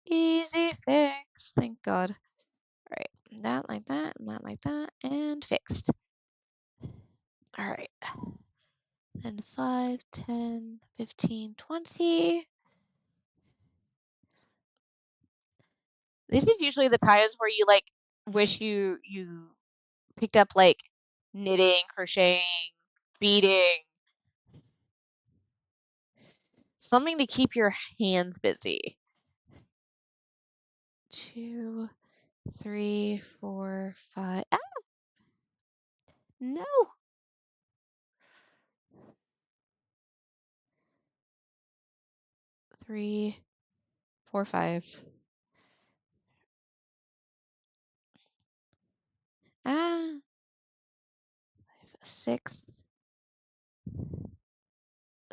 Easy fix. Thank God. All right. That like that, and that like that, and fixed. All right. And 5, 10, 15, 20. This is usually the times where you like wish you picked up like knitting, crocheting, beading, something to keep your hands busy. 2, 3, 4, 5. Ah, no. 3, 4, 5. Ah, 6.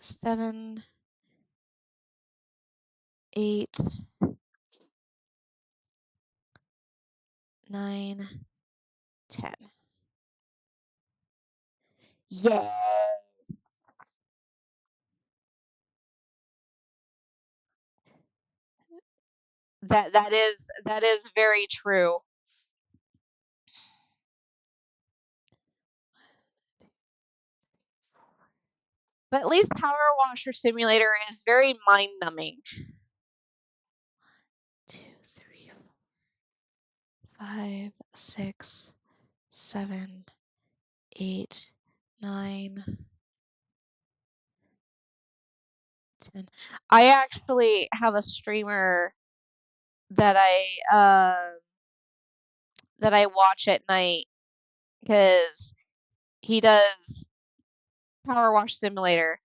7, 8, 9, 10. Yeah. That is very true. But at least Power Washer Simulator is very mind-numbing. 2, 3, 5, 6, 7, 8, 9, 10. I actually have a streamer that I watch at night because he does Power Wash Simulator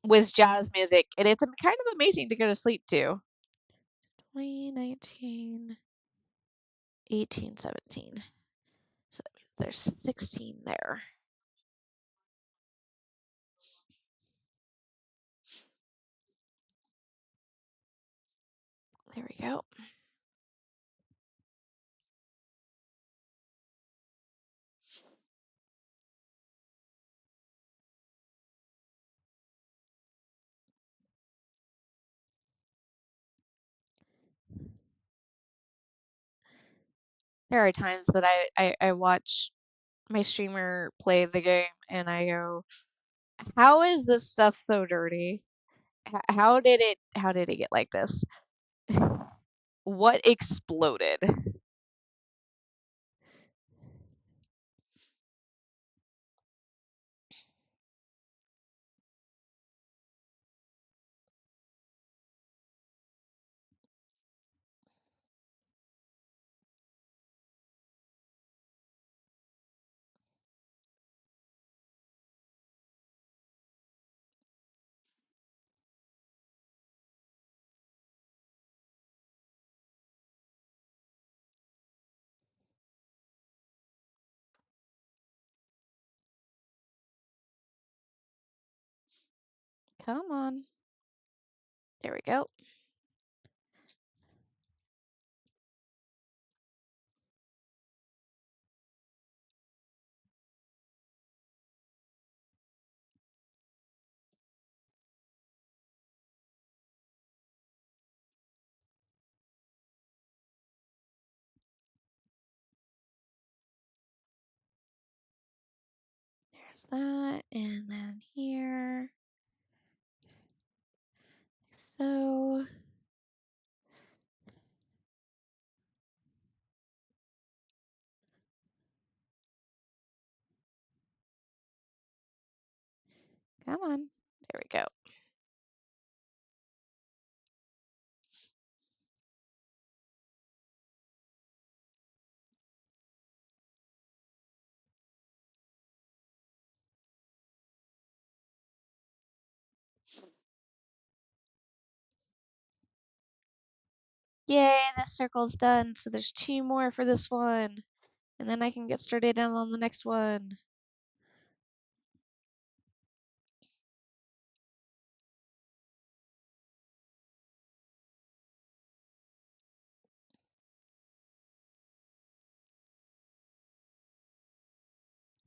with jazz music, and it's kind of amazing to go to sleep to. 2019, 18, 17. So there's 16 there. There we go. There are times that I watch my streamer play the game and I go, how is this stuff so dirty? How did it get like this? What exploded? Come on. There we go. There's that, and then here. So, come on. There we go. Yay, this circle's done. So there's 2 more for this one. And then I can get started on the next one.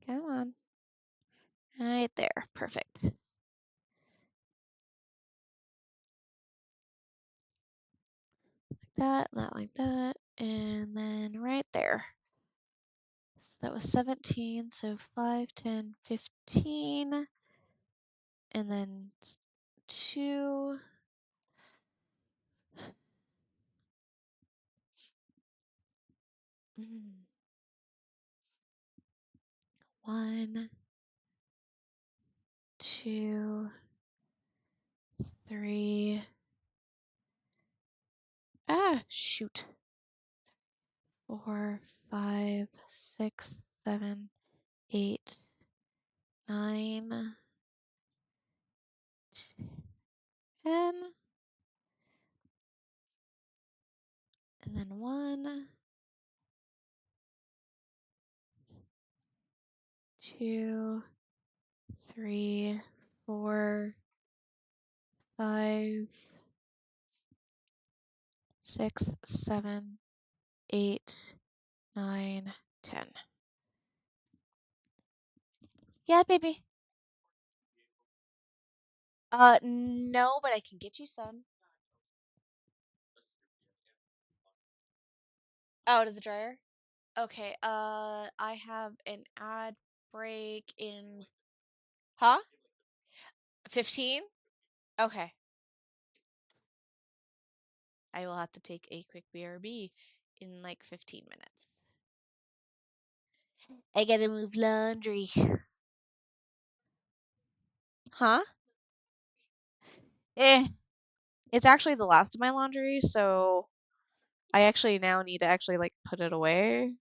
Come on. Right there. Perfect. Like that, not like that. And then right there. So that was 17. So 5, 10, 15. And then 2. Mm, 1, 2, 3. Ah, shoot. 4, 5, 6, 7, 8, 9, 10. And then 1, 2, 3, 4, 5, 6, 7, 8, 9, 10. Yeah, baby. No, but I can get you some. Oh, to the dryer? Okay, I have an ad break in huh? 15? Okay. I will have to take a quick BRB in like 15 minutes. I gotta move laundry. Huh? Eh. It's actually the last of my laundry, so I actually now need to actually like put it away.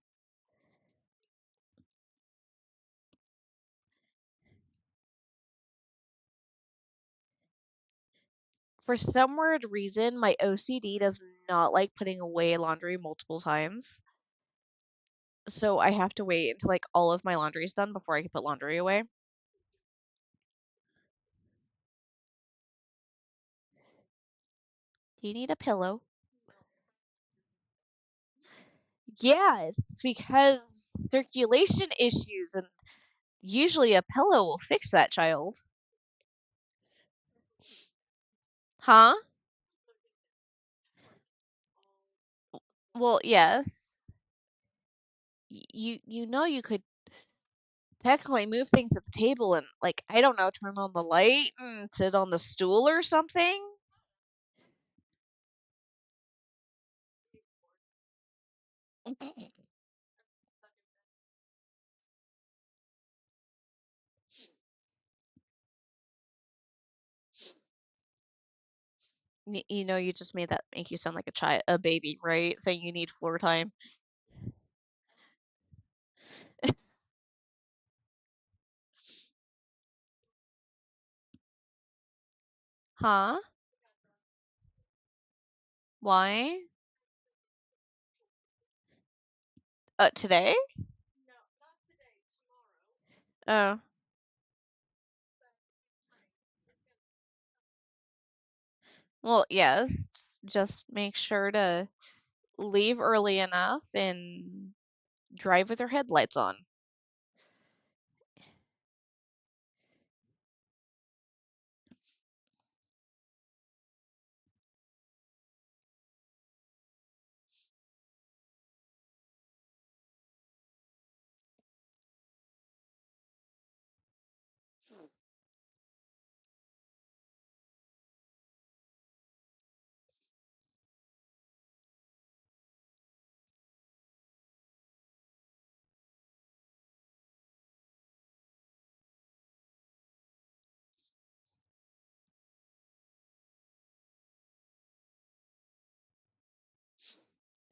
For some weird reason, my OCD does not like putting away laundry multiple times. So I have to wait until like all of my laundry is done before I can put laundry away. Do you need a pillow? Yeah, it's because circulation issues, and usually a pillow will fix that, child. Huh? Well, yes. You know you could technically move things at the table and like I don't know, turn on the light and sit on the stool or something. You know, you just made that make you sound like a baby, right? Saying you need floor time. Huh? Why? Today? Oh, well, yes. Just make sure to leave early enough and drive with your headlights on.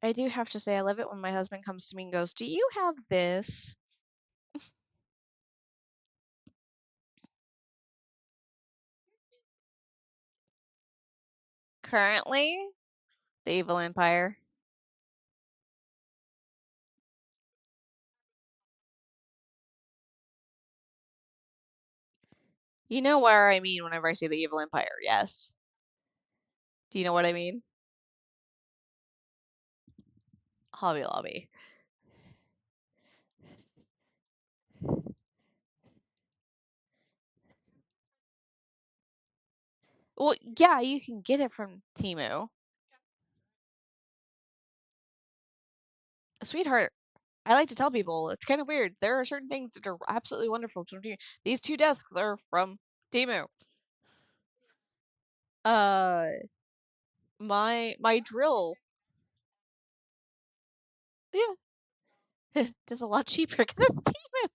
I do have to say, I love it when my husband comes to me and goes, "Do you have this?" Currently, the Evil Empire. You know where I mean whenever I say the Evil Empire, yes. Do you know what I mean? Hobby Lobby. Well, yeah, you can get it from Temu. Sweetheart, I like to tell people it's kind of weird. There are certain things that are absolutely wonderful from Temu. These 2 desks are from Temu. Uh, my drill, yeah, just a lot cheaper because it's Temu.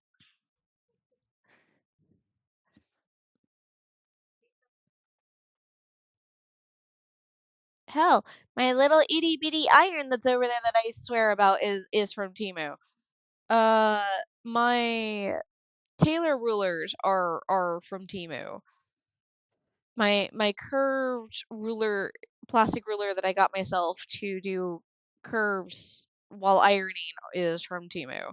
Hell, my little itty bitty iron that's over there that I swear about is from Temu. Uh, my tailor rulers are from Temu. My curved ruler, plastic ruler that I got myself to do curves while ironing is from Temu.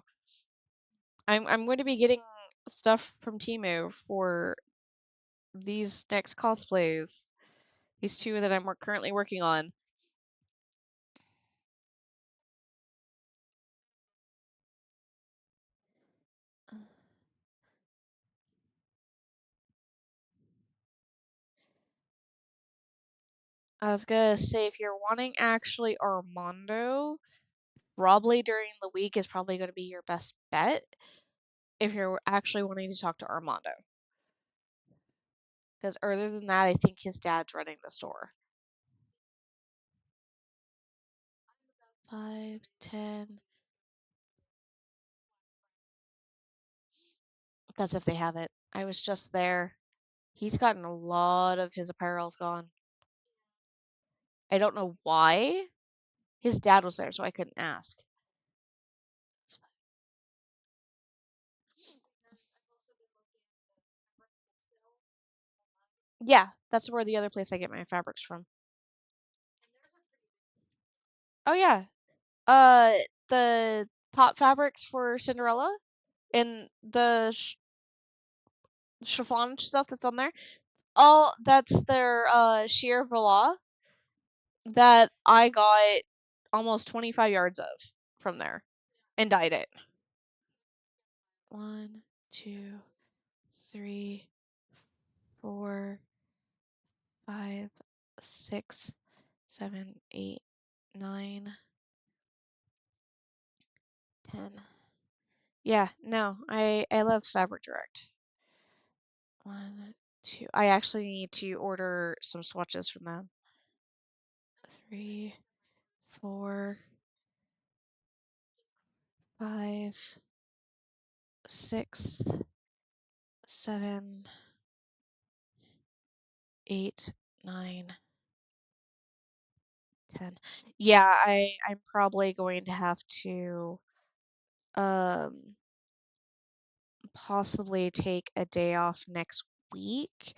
I'm going to be getting stuff from Temu for these next cosplays. These two that I'm currently working on. I was gonna say if you're wanting actually Armando, probably during the week is probably gonna be your best bet if you're actually wanting to talk to Armando. Because other than that, I think his dad's running the store. 5, 10. That's if they have it. I was just there. He's gotten a lot of his apparel gone. I don't know why. His dad was there, so I couldn't ask. Yeah, that's where the other place I get my fabrics from. Oh yeah. Uh, the top fabrics for Cinderella and the chiffon stuff that's on there. All that's their sheer velour that I got almost 25 yards of from there and dyed it. 1, 2, 3, 4, 5, 6, 7, 8, 9, 10. Yeah, no, I love Fabric Direct. 1, 2. I actually need to order some swatches from them. 3, 4, 5, 6, 7, 8, 9, 10. Yeah, I'm probably going to have to um possibly take a day off next week.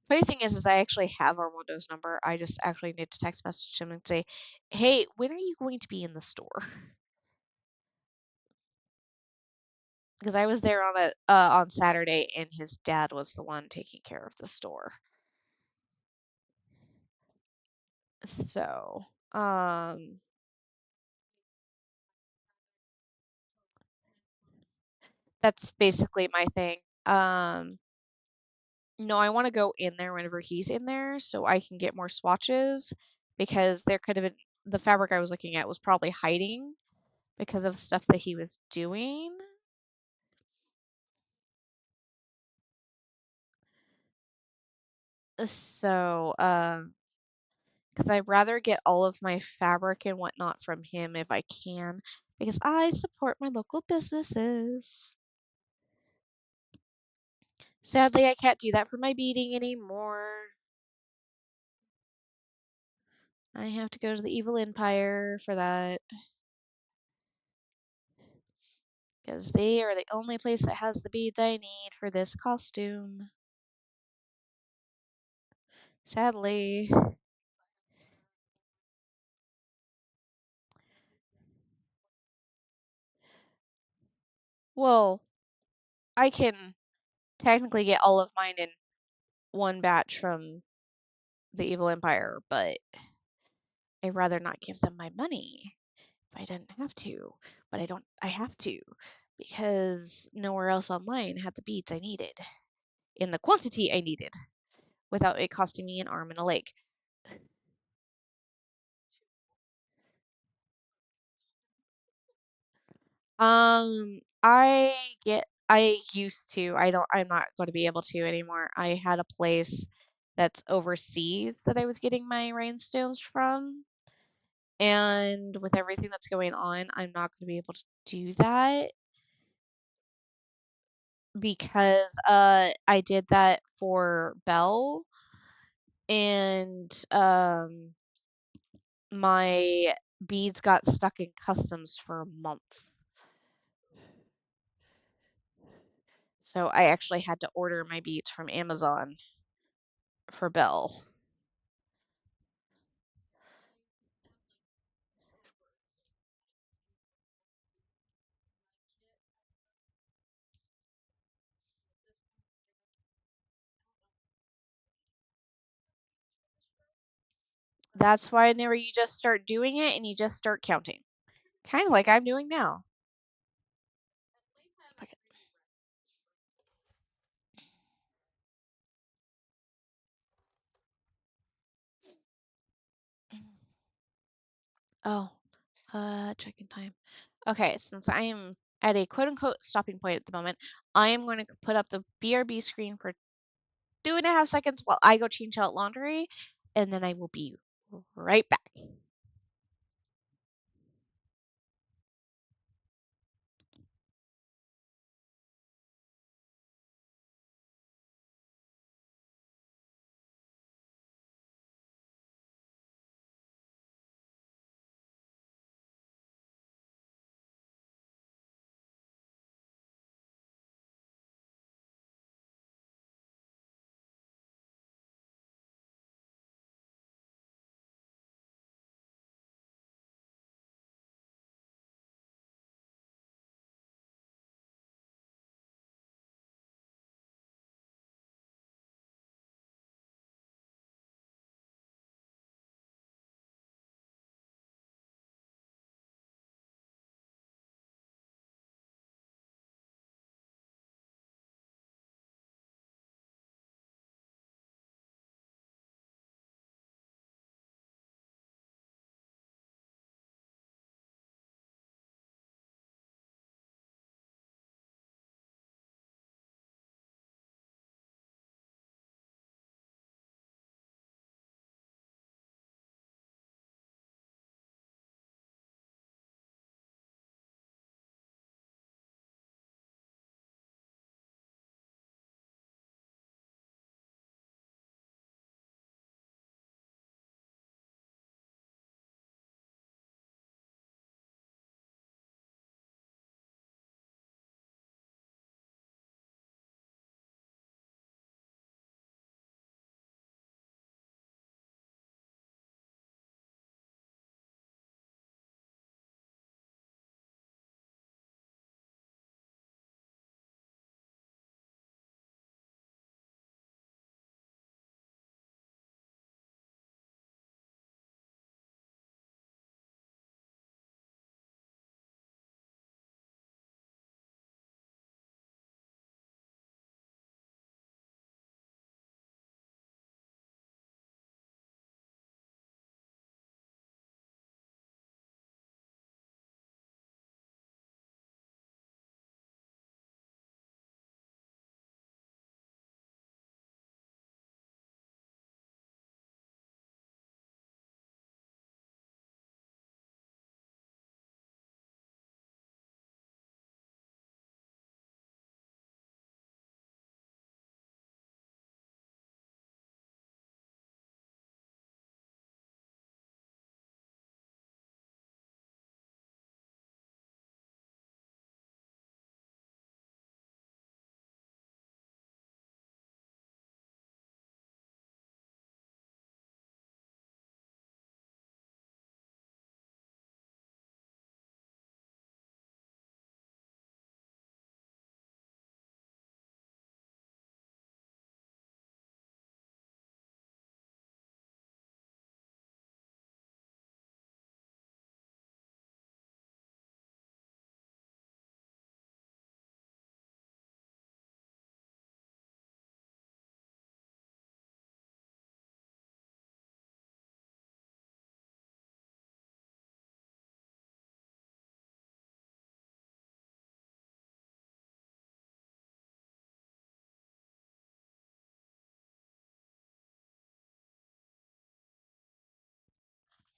Funny thing is I actually have Armando's number. I just actually need to text message him and say, "Hey, when are you going to be in the store?" Because I was there on Saturday and his dad was the one taking care of the store. So, that's basically my thing. No, I want to go in there whenever he's in there so I can get more swatches because there could have been the fabric I was looking at was probably hiding because of stuff that he was doing. So, because I'd rather get all of my fabric and whatnot from him if I can, because I support my local businesses. Sadly, I can't do that for my beading anymore. I have to go to the Evil Empire for that, because they are the only place that has the beads I need for this costume. Sadly. Well, I can technically get all of mine in one batch from the Evil Empire, but I'd rather not give them my money if I didn't have to. But I have to because nowhere else online had the beads I needed in the quantity I needed without it costing me an arm and a leg. I used to. I'm not going to be able to anymore. I had a place that's overseas that I was getting my rhinestones from. And with everything that's going on, I'm not going to be able to do that because I did that for Belle and my beads got stuck in customs for a month. So I actually had to order my beads from Amazon for Belle. That's why whenever you just start doing it and you just start counting, kind of like I'm doing now. Okay. Oh, check-in time. Okay, since I am at a quote unquote stopping point at the moment, I am going to put up the BRB screen for 2.5 seconds while I go change out laundry, and then I will be right back.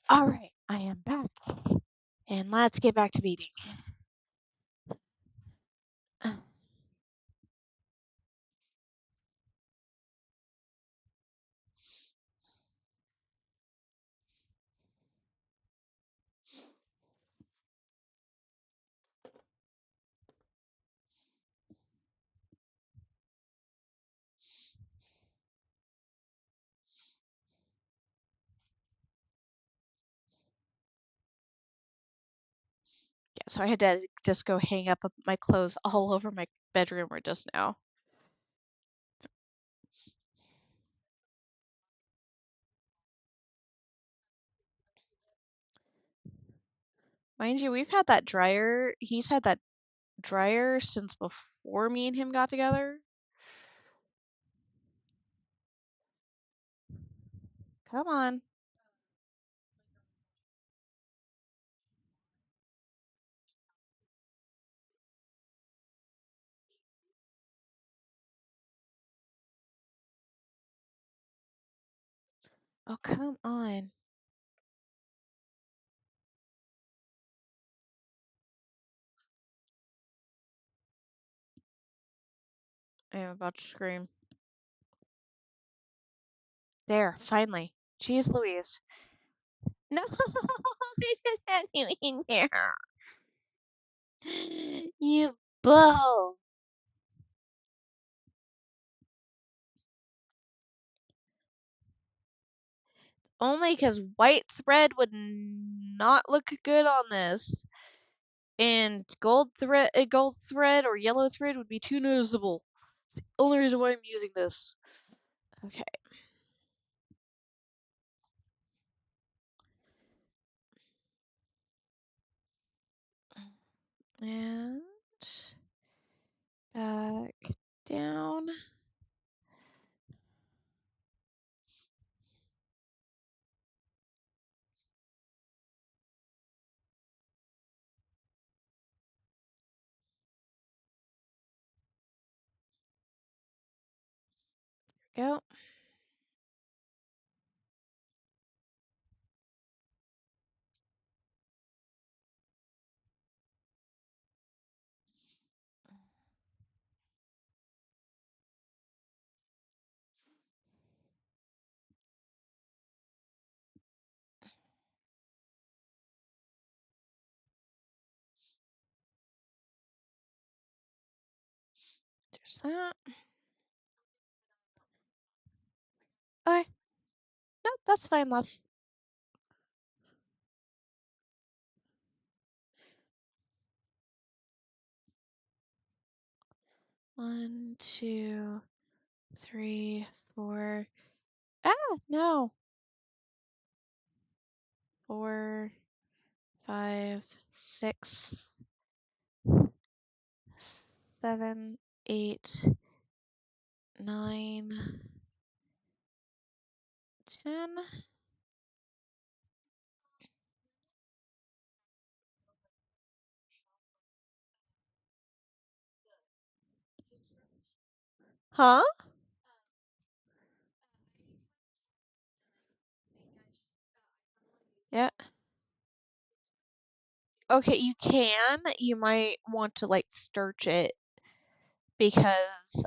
All right, I am back, and let's get back to beading. Yeah, so I had to just go hang up my clothes all over my bedroom or just now. Mind you, we've had that dryer he's had that dryer since before me and him got together. Come on. Oh, come on. I am about to scream. There, finally. Jeez Louise. No, I didn't have you in there. You blow. Only because white thread would not look good on this, and gold thread or yellow thread would be too noticeable. Only reason why I'm using this. Okay. And back down. Go. There's that. Okay. No, that's fine, love. One, two, three, four. Ah, no. 4, 5, 6, 7, 8, 9, 10. Huh? Yeah. Okay, you can. You might want to like starch it because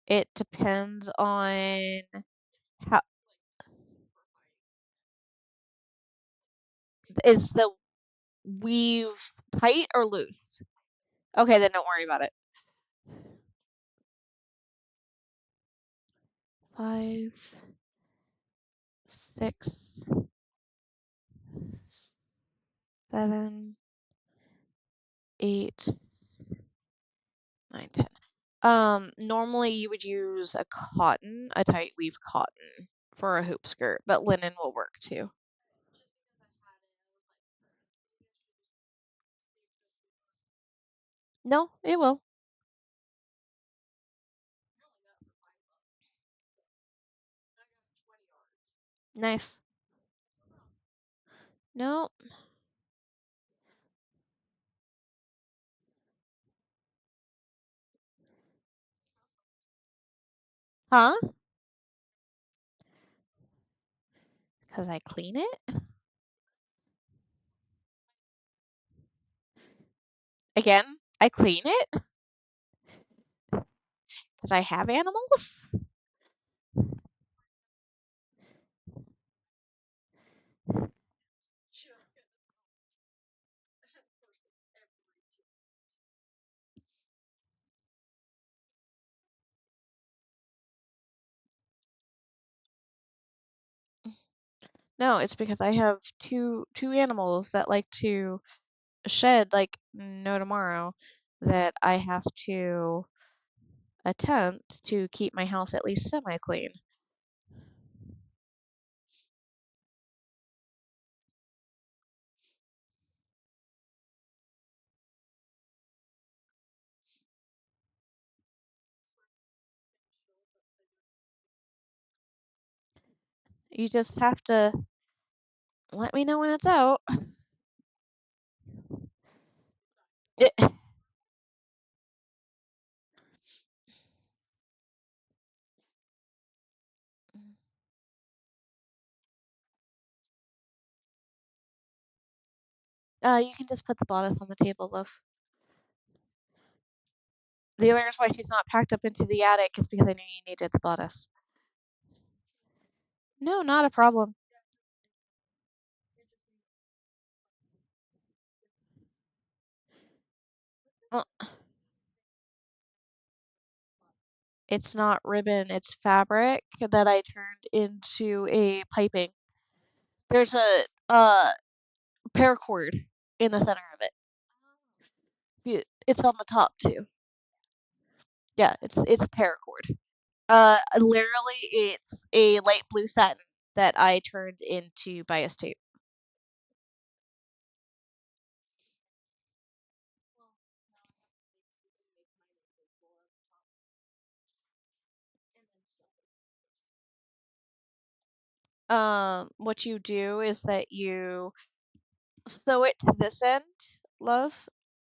it depends on how is the weave tight or loose? Okay, then don't worry about it. 5, 6, 7, 8, 9, 10. Normally you would use a tight weave cotton for a hoop skirt, but linen will work too. No, it will. Nice. No. Huh? Because I clean it? Again, I clean it because I have animals? No, it's because I have two animals that like to shed like no tomorrow that I have to attempt to keep my house at least semi-clean. You just have to let me know when it's out. It you can just put the bodice on the table, love. The only reason why she's not packed up into the attic is because I knew you needed the bodice. No, not a problem. Well, it's not ribbon, it's fabric that I turned into a piping. There's a paracord in the center of it. It's on the top too. Yeah, it's paracord. Literally, it's a light blue satin that I turned into bias tape. What you do is that you sew it to this end, love,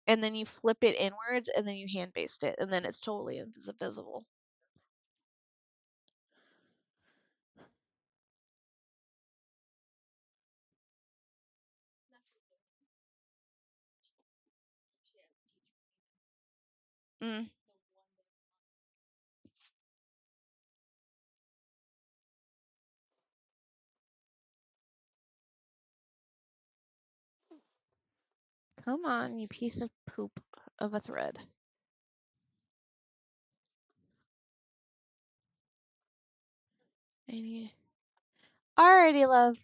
and then you flip it inwards, and then you hand baste it, and then it's totally invisible. Mm, come on, you piece of poop of a thread. And alrighty, love.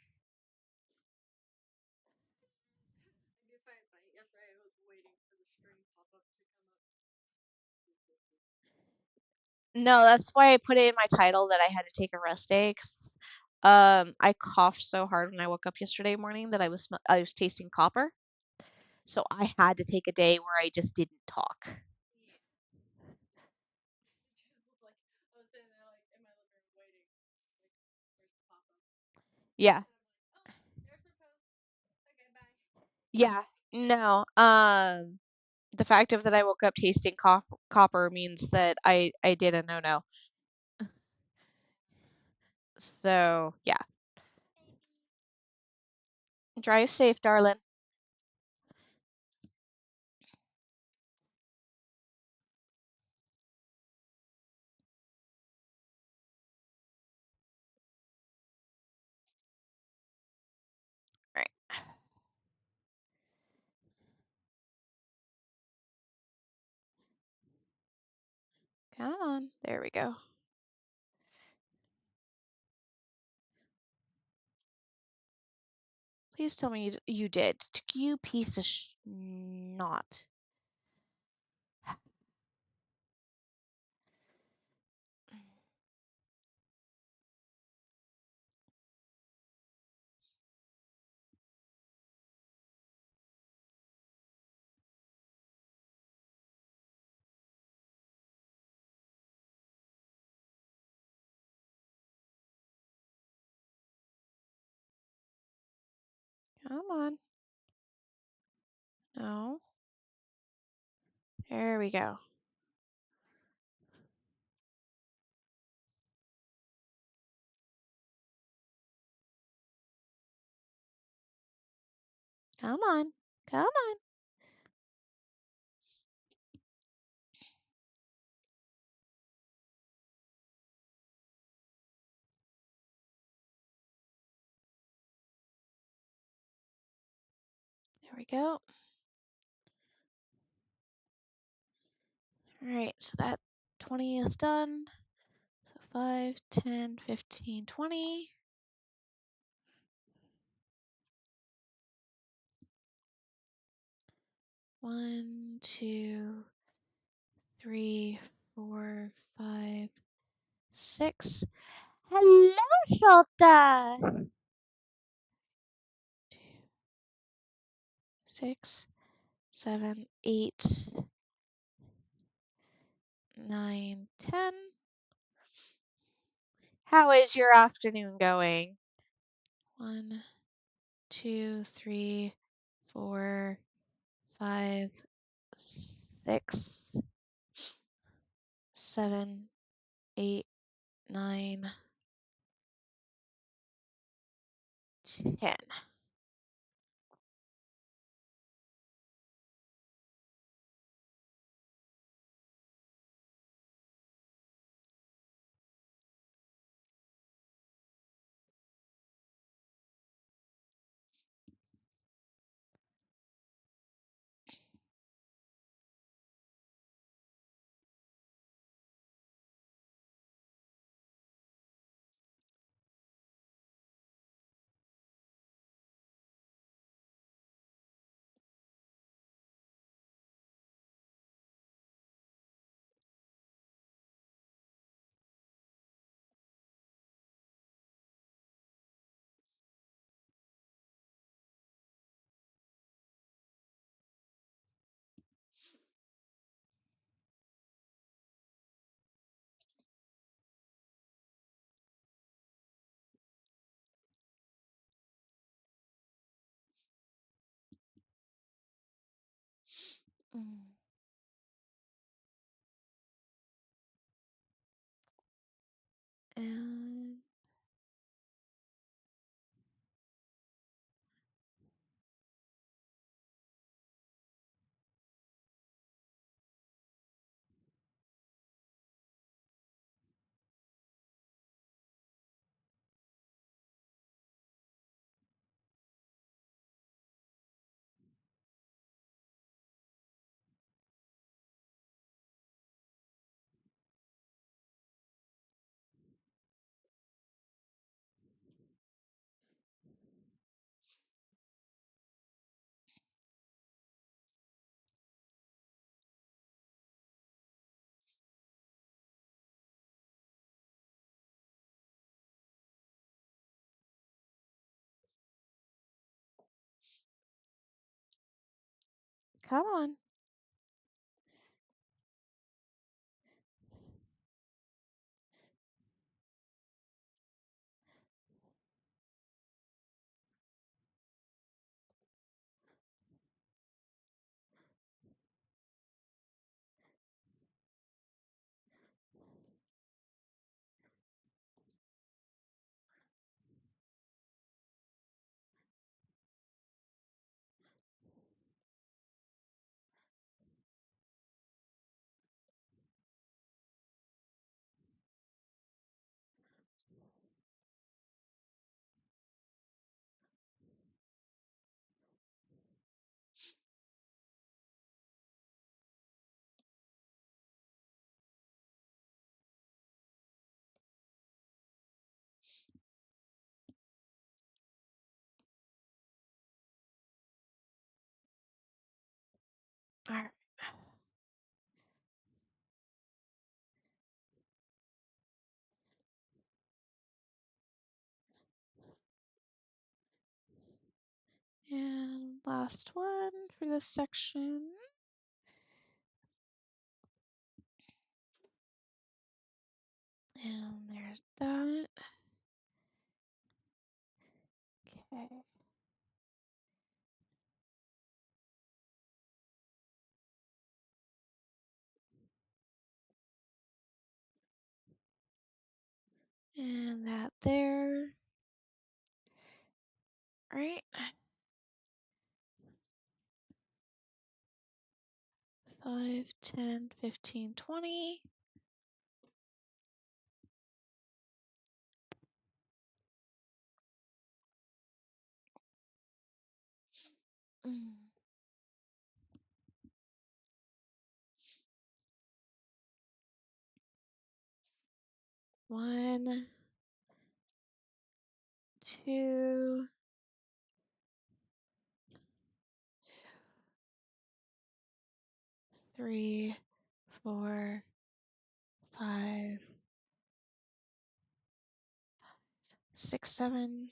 No, that's why I put it in my title that I had to take a rest day 'cause, I coughed so hard when I woke up yesterday morning that I was tasting copper, so I had to take a day where I just didn't talk. Yeah. Yeah. No, the fact of that I woke up tasting copper means that I did a no-no. So, yeah. Drive safe, darling. Alright. Come on. There we go. Please tell me you did. You piece of not. Come on. No. There we go. Come on. Come on. There we go. Alright, so that 20 is done. So 5, 10, 15, 20. 1, 2, 3, 4, 5, 6. Hello, Shota! 2, 6, 7, 8, 9, 10. How is your afternoon going? 1, 2, 3, 4, 5, 6, 7, 8, 9, 10. Mm. And come on. All right. And last one for this section. And there's that. Okay. And that there. Right. 5, 10, 15, 20. Mm. 1, 2, 3, 4, 5, 6, 7.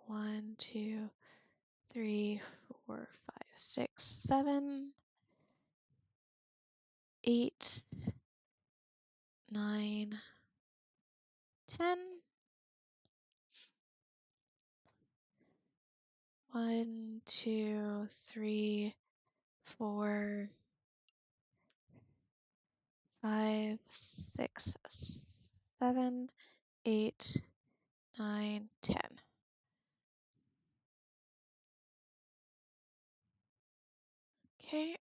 1, 2, 3, 4, 5, 6, 7, 8, 9, 10. 1, 2, 3, 4, 5, 6, 7, 8, 9, 10. Okay.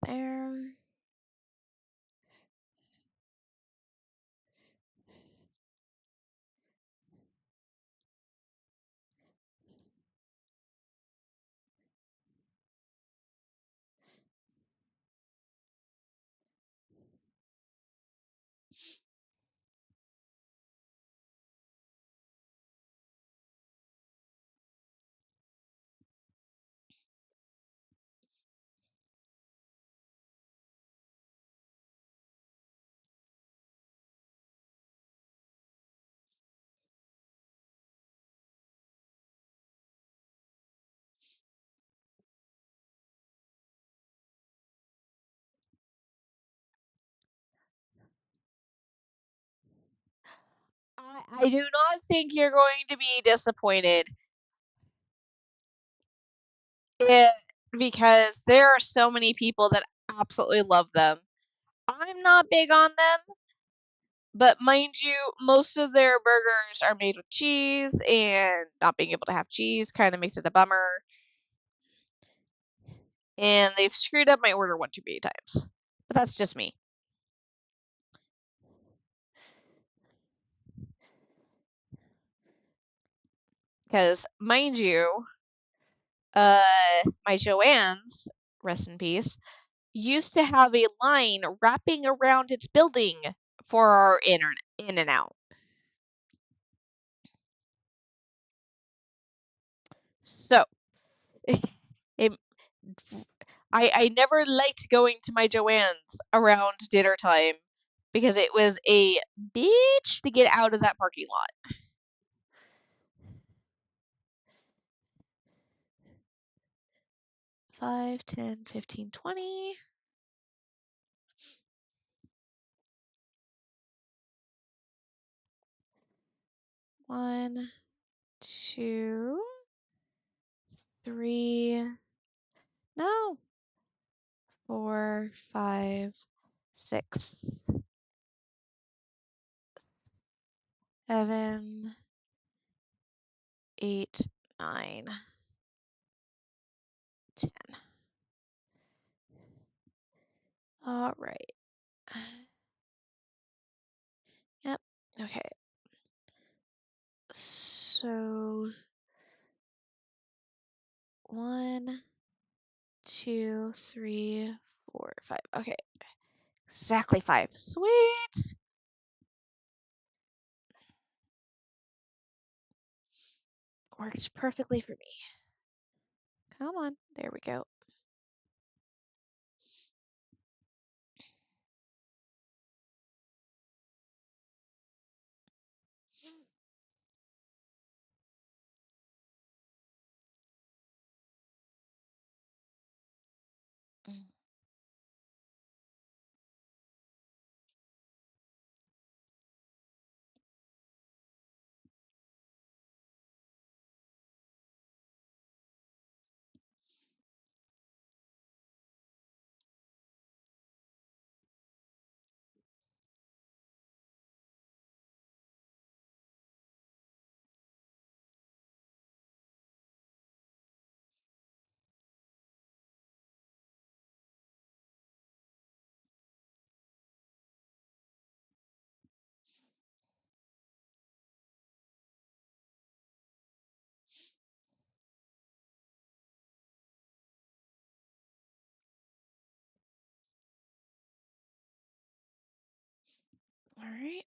There. I do not think you're going to be disappointed it, because there are so many people that absolutely love them. I'm not big on them, but mind you, most of their burgers are made with cheese, and not being able to have cheese kind of makes it a bummer. And they've screwed up my order one too many times. But that's just me. Because, mind you, uh, my Joanne's, rest in peace, used to have a line wrapping around its building for our internet in and out. So, it, I never liked going to my Joanne's around dinner time because it was a bitch to get out of that parking lot. 5, 10, 15, 20. 1, 2, 3. No. 4, 5, 6, 7, 8, 9, 10. All right. Yep. Okay. So 1, 2, 3, 4, 5. Okay. Exactly 5. Sweet. Works perfectly for me. Come on. There we go. Mm. All right.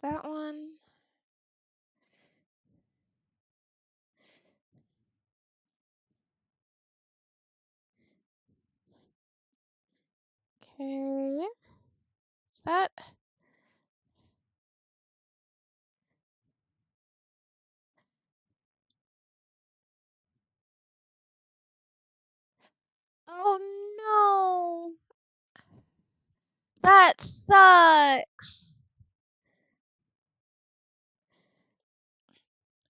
That one. Okay. That. Oh, no. That sucks.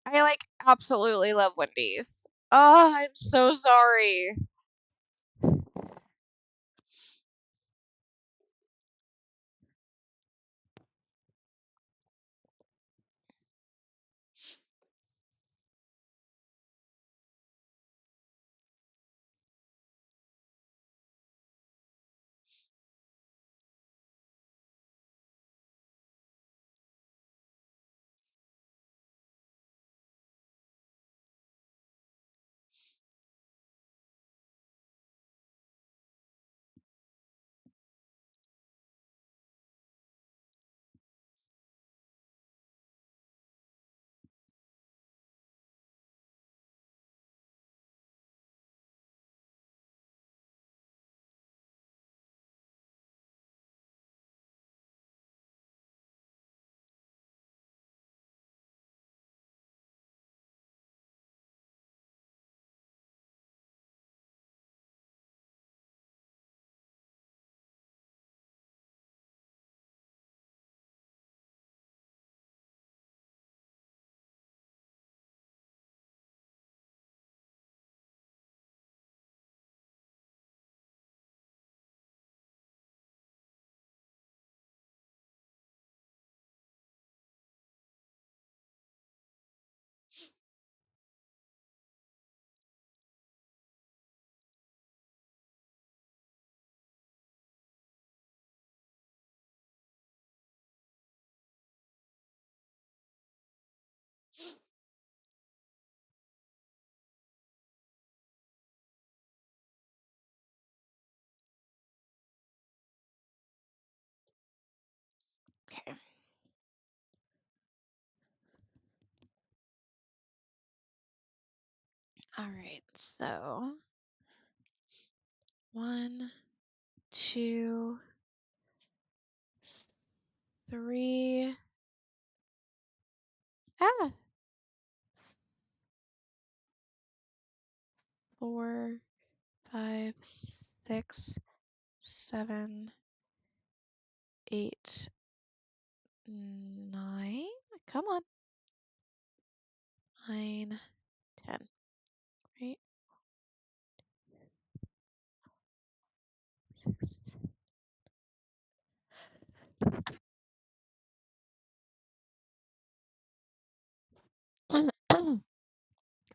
I, like, absolutely love Wendy's. Oh, I'm so sorry. Okay. Alright, so 1, 2, 3. Ah, 4, 5, 6, 7, 8, 9. Come on. 9, 10. Right? 6.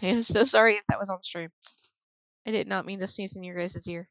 I am so sorry if that was on stream. I did not mean to sneeze in your guys' ear.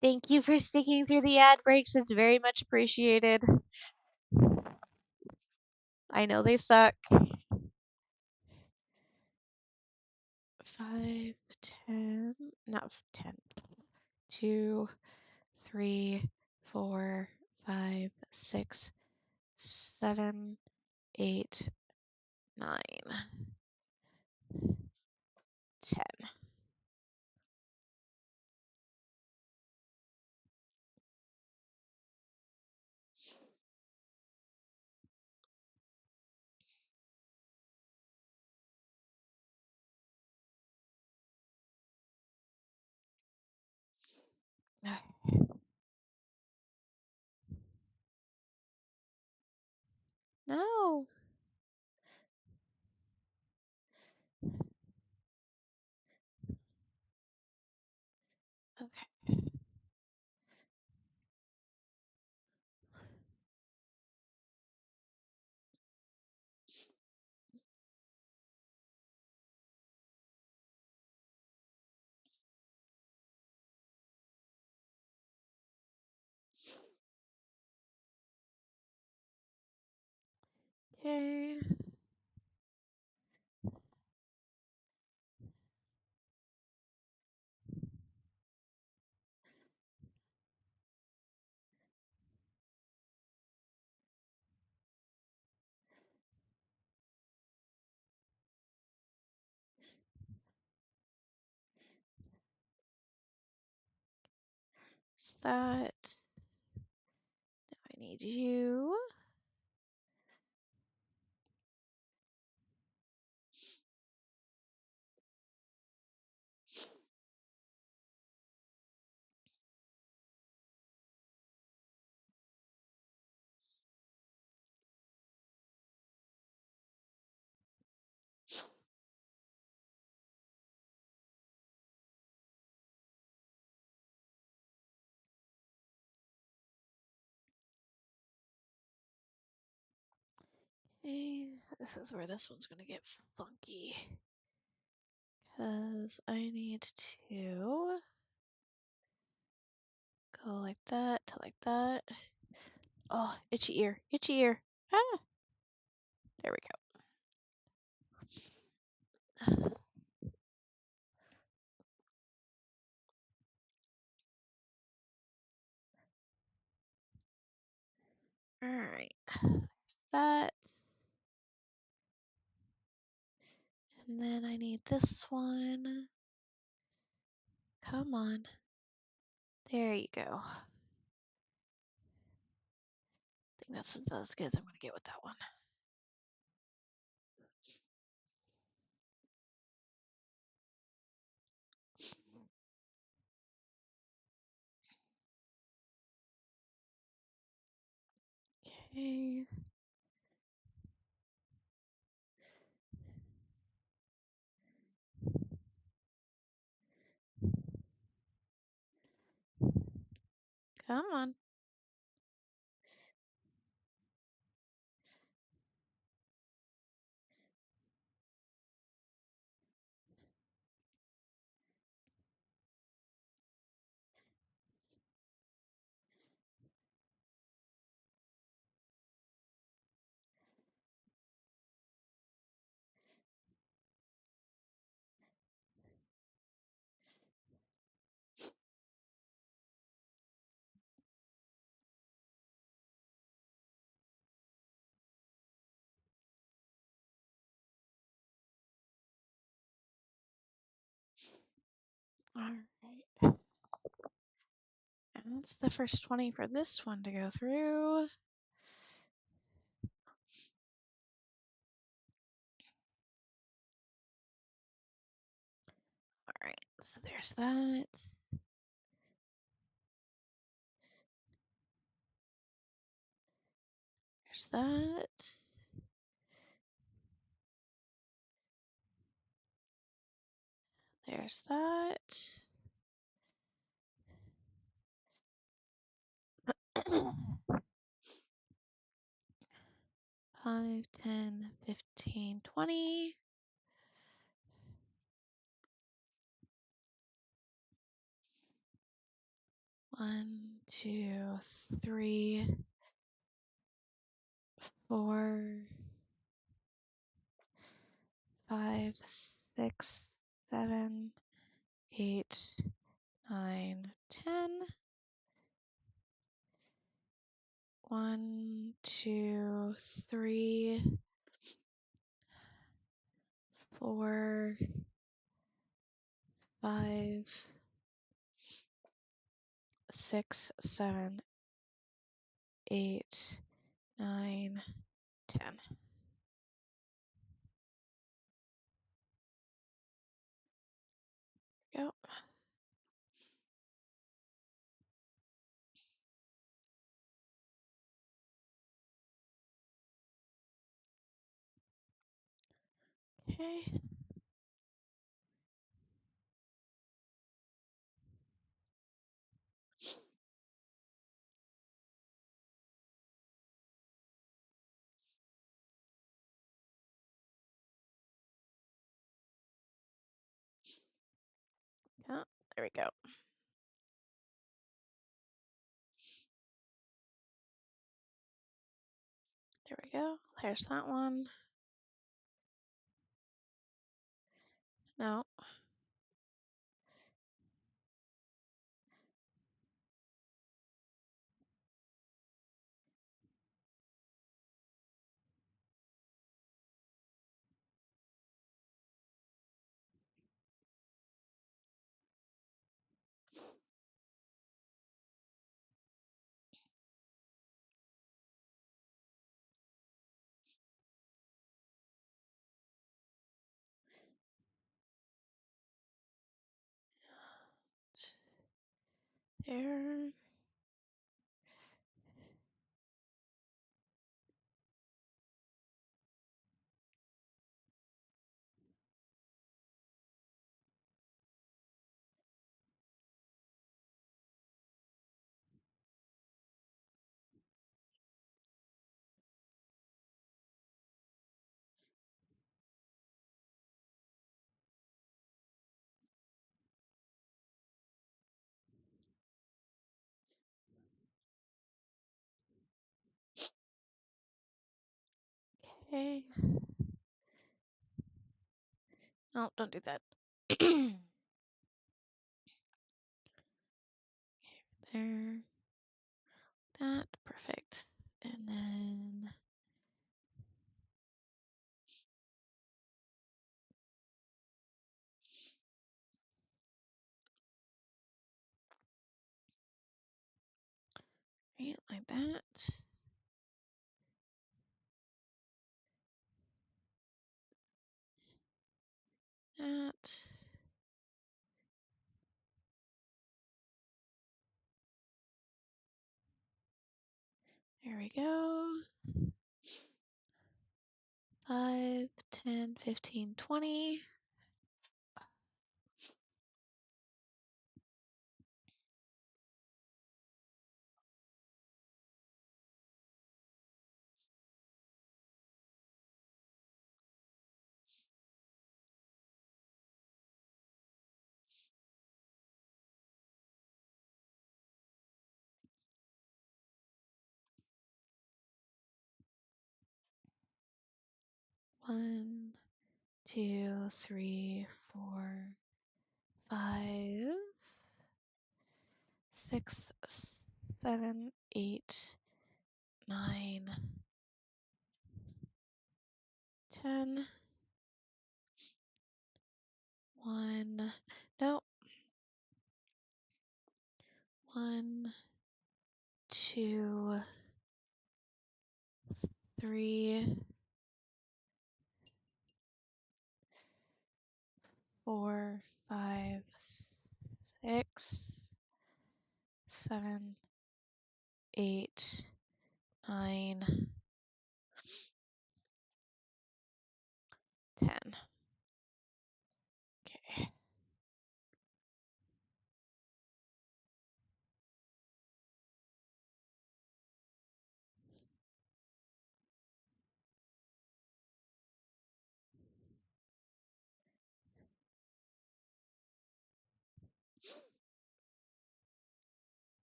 Thank you for sticking through the ad breaks. It's very much appreciated. I know they suck. 5, 10, not 10. 2, 3, 4, 5, 6, 7, 8, 9, 10. No. Okay. Okay. Is that? Now I need you. Okay, this is where this one's gonna get funky. Because I need to go like that to like that. Oh, itchy ear, itchy ear. Ah, there we go. All right, there's that. And then I need this one. Come on. There you go. I think that's about as good as I'm going to get with that one. Okay. Come on. All right. And that's the first 20 for this one to go through. All right, so there's that. There's that. There's that. 5, 10, 15, 20. 1, 2, 3, 4, 5, 6, 7, 8, 9, 10. 1, 2, 3, 4, 5, 6, 7, 8, 9, 10. Go. Okay. Yeah, there we go. There we go. There's that one. No. There. Okay. No, don't do that. There. That. Perfect. And then right like that. That. There we go. 5, 10, 15, 20. One, 2, 3, 4, 5, 6, 7, 8, 9, 10. 1. No. 1, 2, 3, 4, 5, 6, 7, 8, 9, 10. Okay.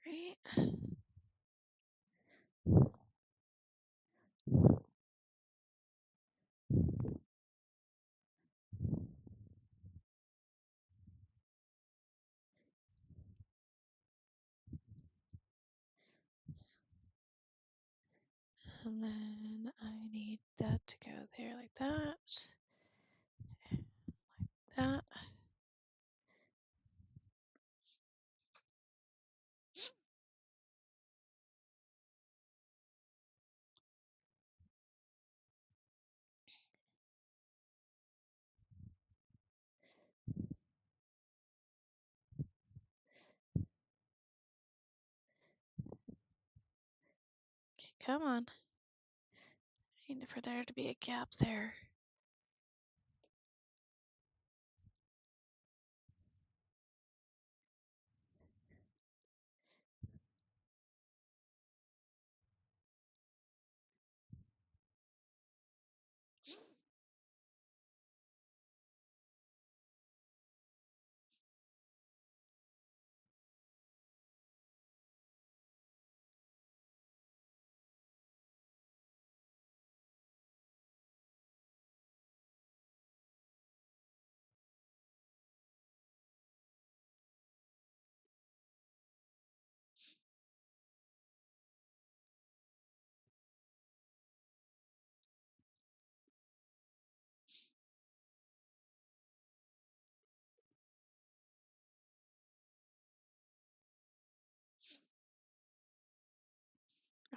Right. And then I need that to go there like that. Like that. Okay, come on. I need for there to be a gap there.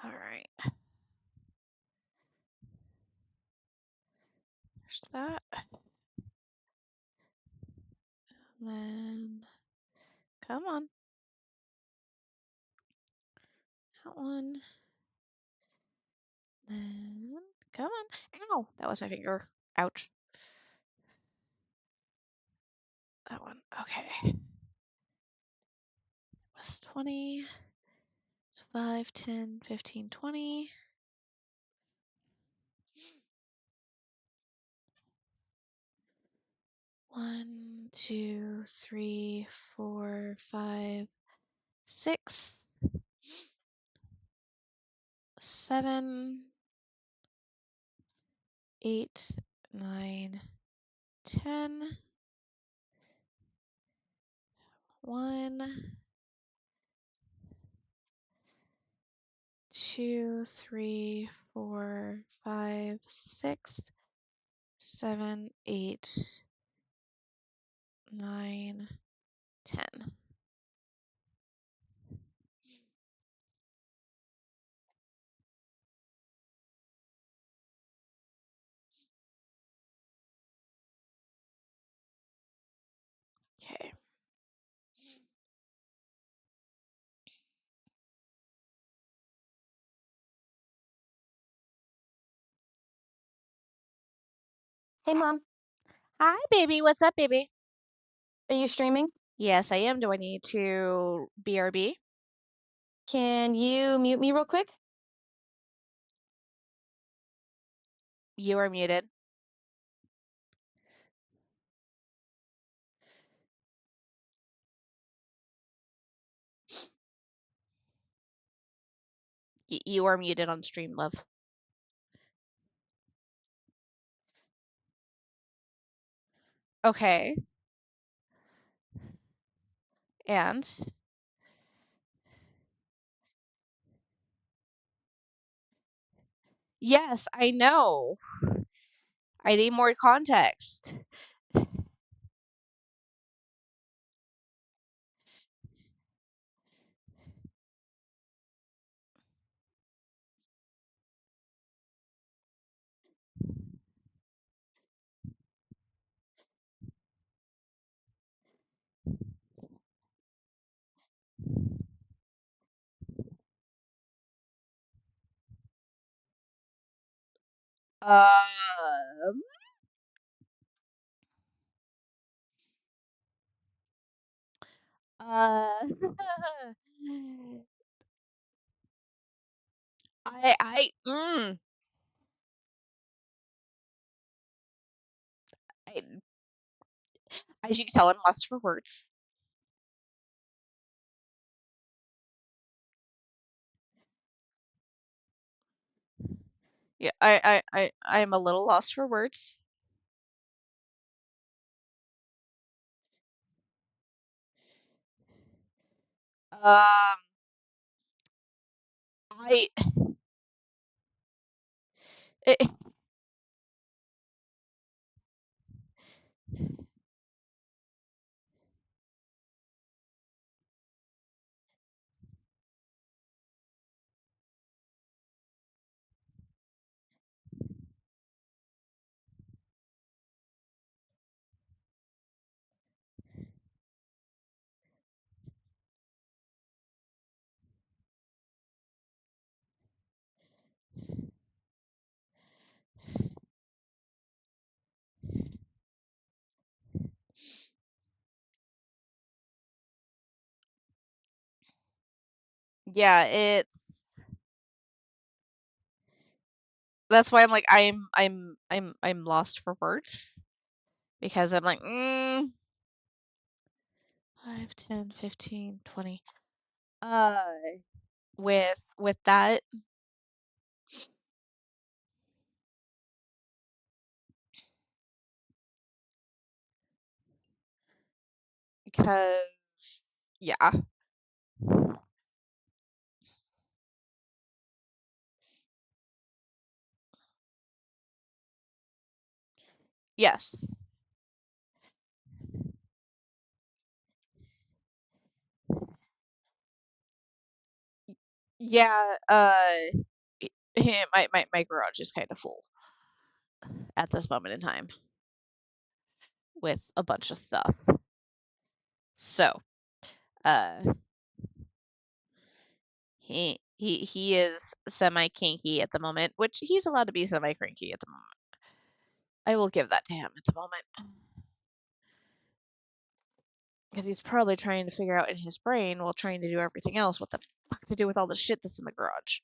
Alright, there's that. And then come on. That one. Then come on. Ow! That was my finger. Ouch. That one. Okay. Was 20. 5, 10, 15, 20. 1, 2, 3, 4, 5, 6, 7, 8, 9, 10. 1, 2, 3, 4, 5, 6, 7, 8, 9, 10. Okay. Hey mom, Hi, baby. What's up, baby? are you streaming? Yes, I am. Do I need to BRB? Can you mute me real quick? You are muted. You are muted on stream, love. Okay. And yes, I know. I need more context. Um, uh, I, I, as you can tell, I'm lost for words. Yeah, I'm a little lost for words. Um, I, it, yeah, that's why I'm like, I'm lost for words because I'm like, 5, 10, 15, 20. Uh, with that, because yeah, yes, Yeah, my garage is kinda full at this moment in time with a bunch of stuff. So, uh, he is semi-kinky at the moment, which he's allowed to be semi-cranky at the moment. I will give that to him at the moment because he's probably trying to figure out in his brain while trying to do everything else what the fuck to do with all the shit that's in the garage.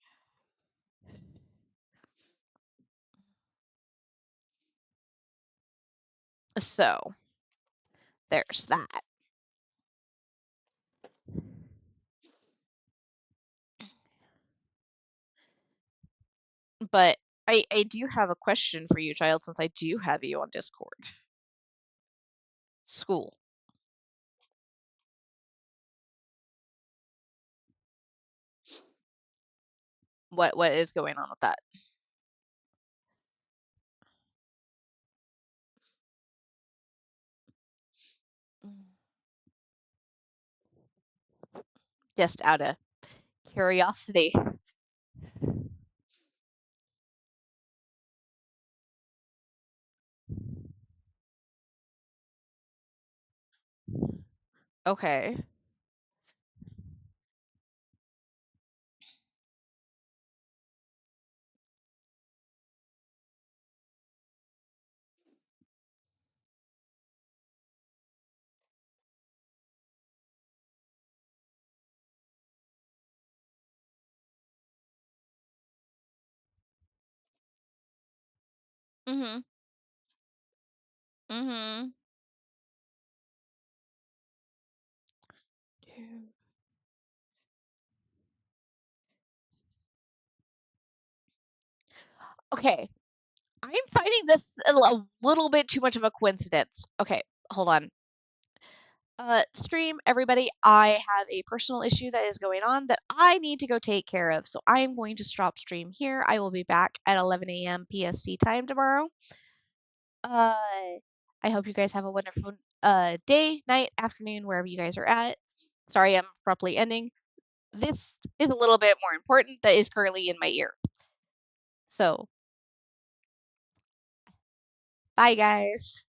So, there's that. But I do have a question for you, child, since I do have you on Discord. School. What is going on with that? Mm. Just out of curiosity. Okay. Mhm. Mhm. Dude. Okay. I'm finding this a little bit too much of a coincidence. Okay, hold on. Stream, everybody, I have a personal issue that is going on that I need to go take care of. So I am going to stop stream here. I will be back at 11 a.m. PST time tomorrow. Uh, I hope you guys have a wonderful day, night, afternoon, wherever you guys are at. Sorry, I'm abruptly ending. This is a little bit more important that is currently in my ear. So, bye, guys.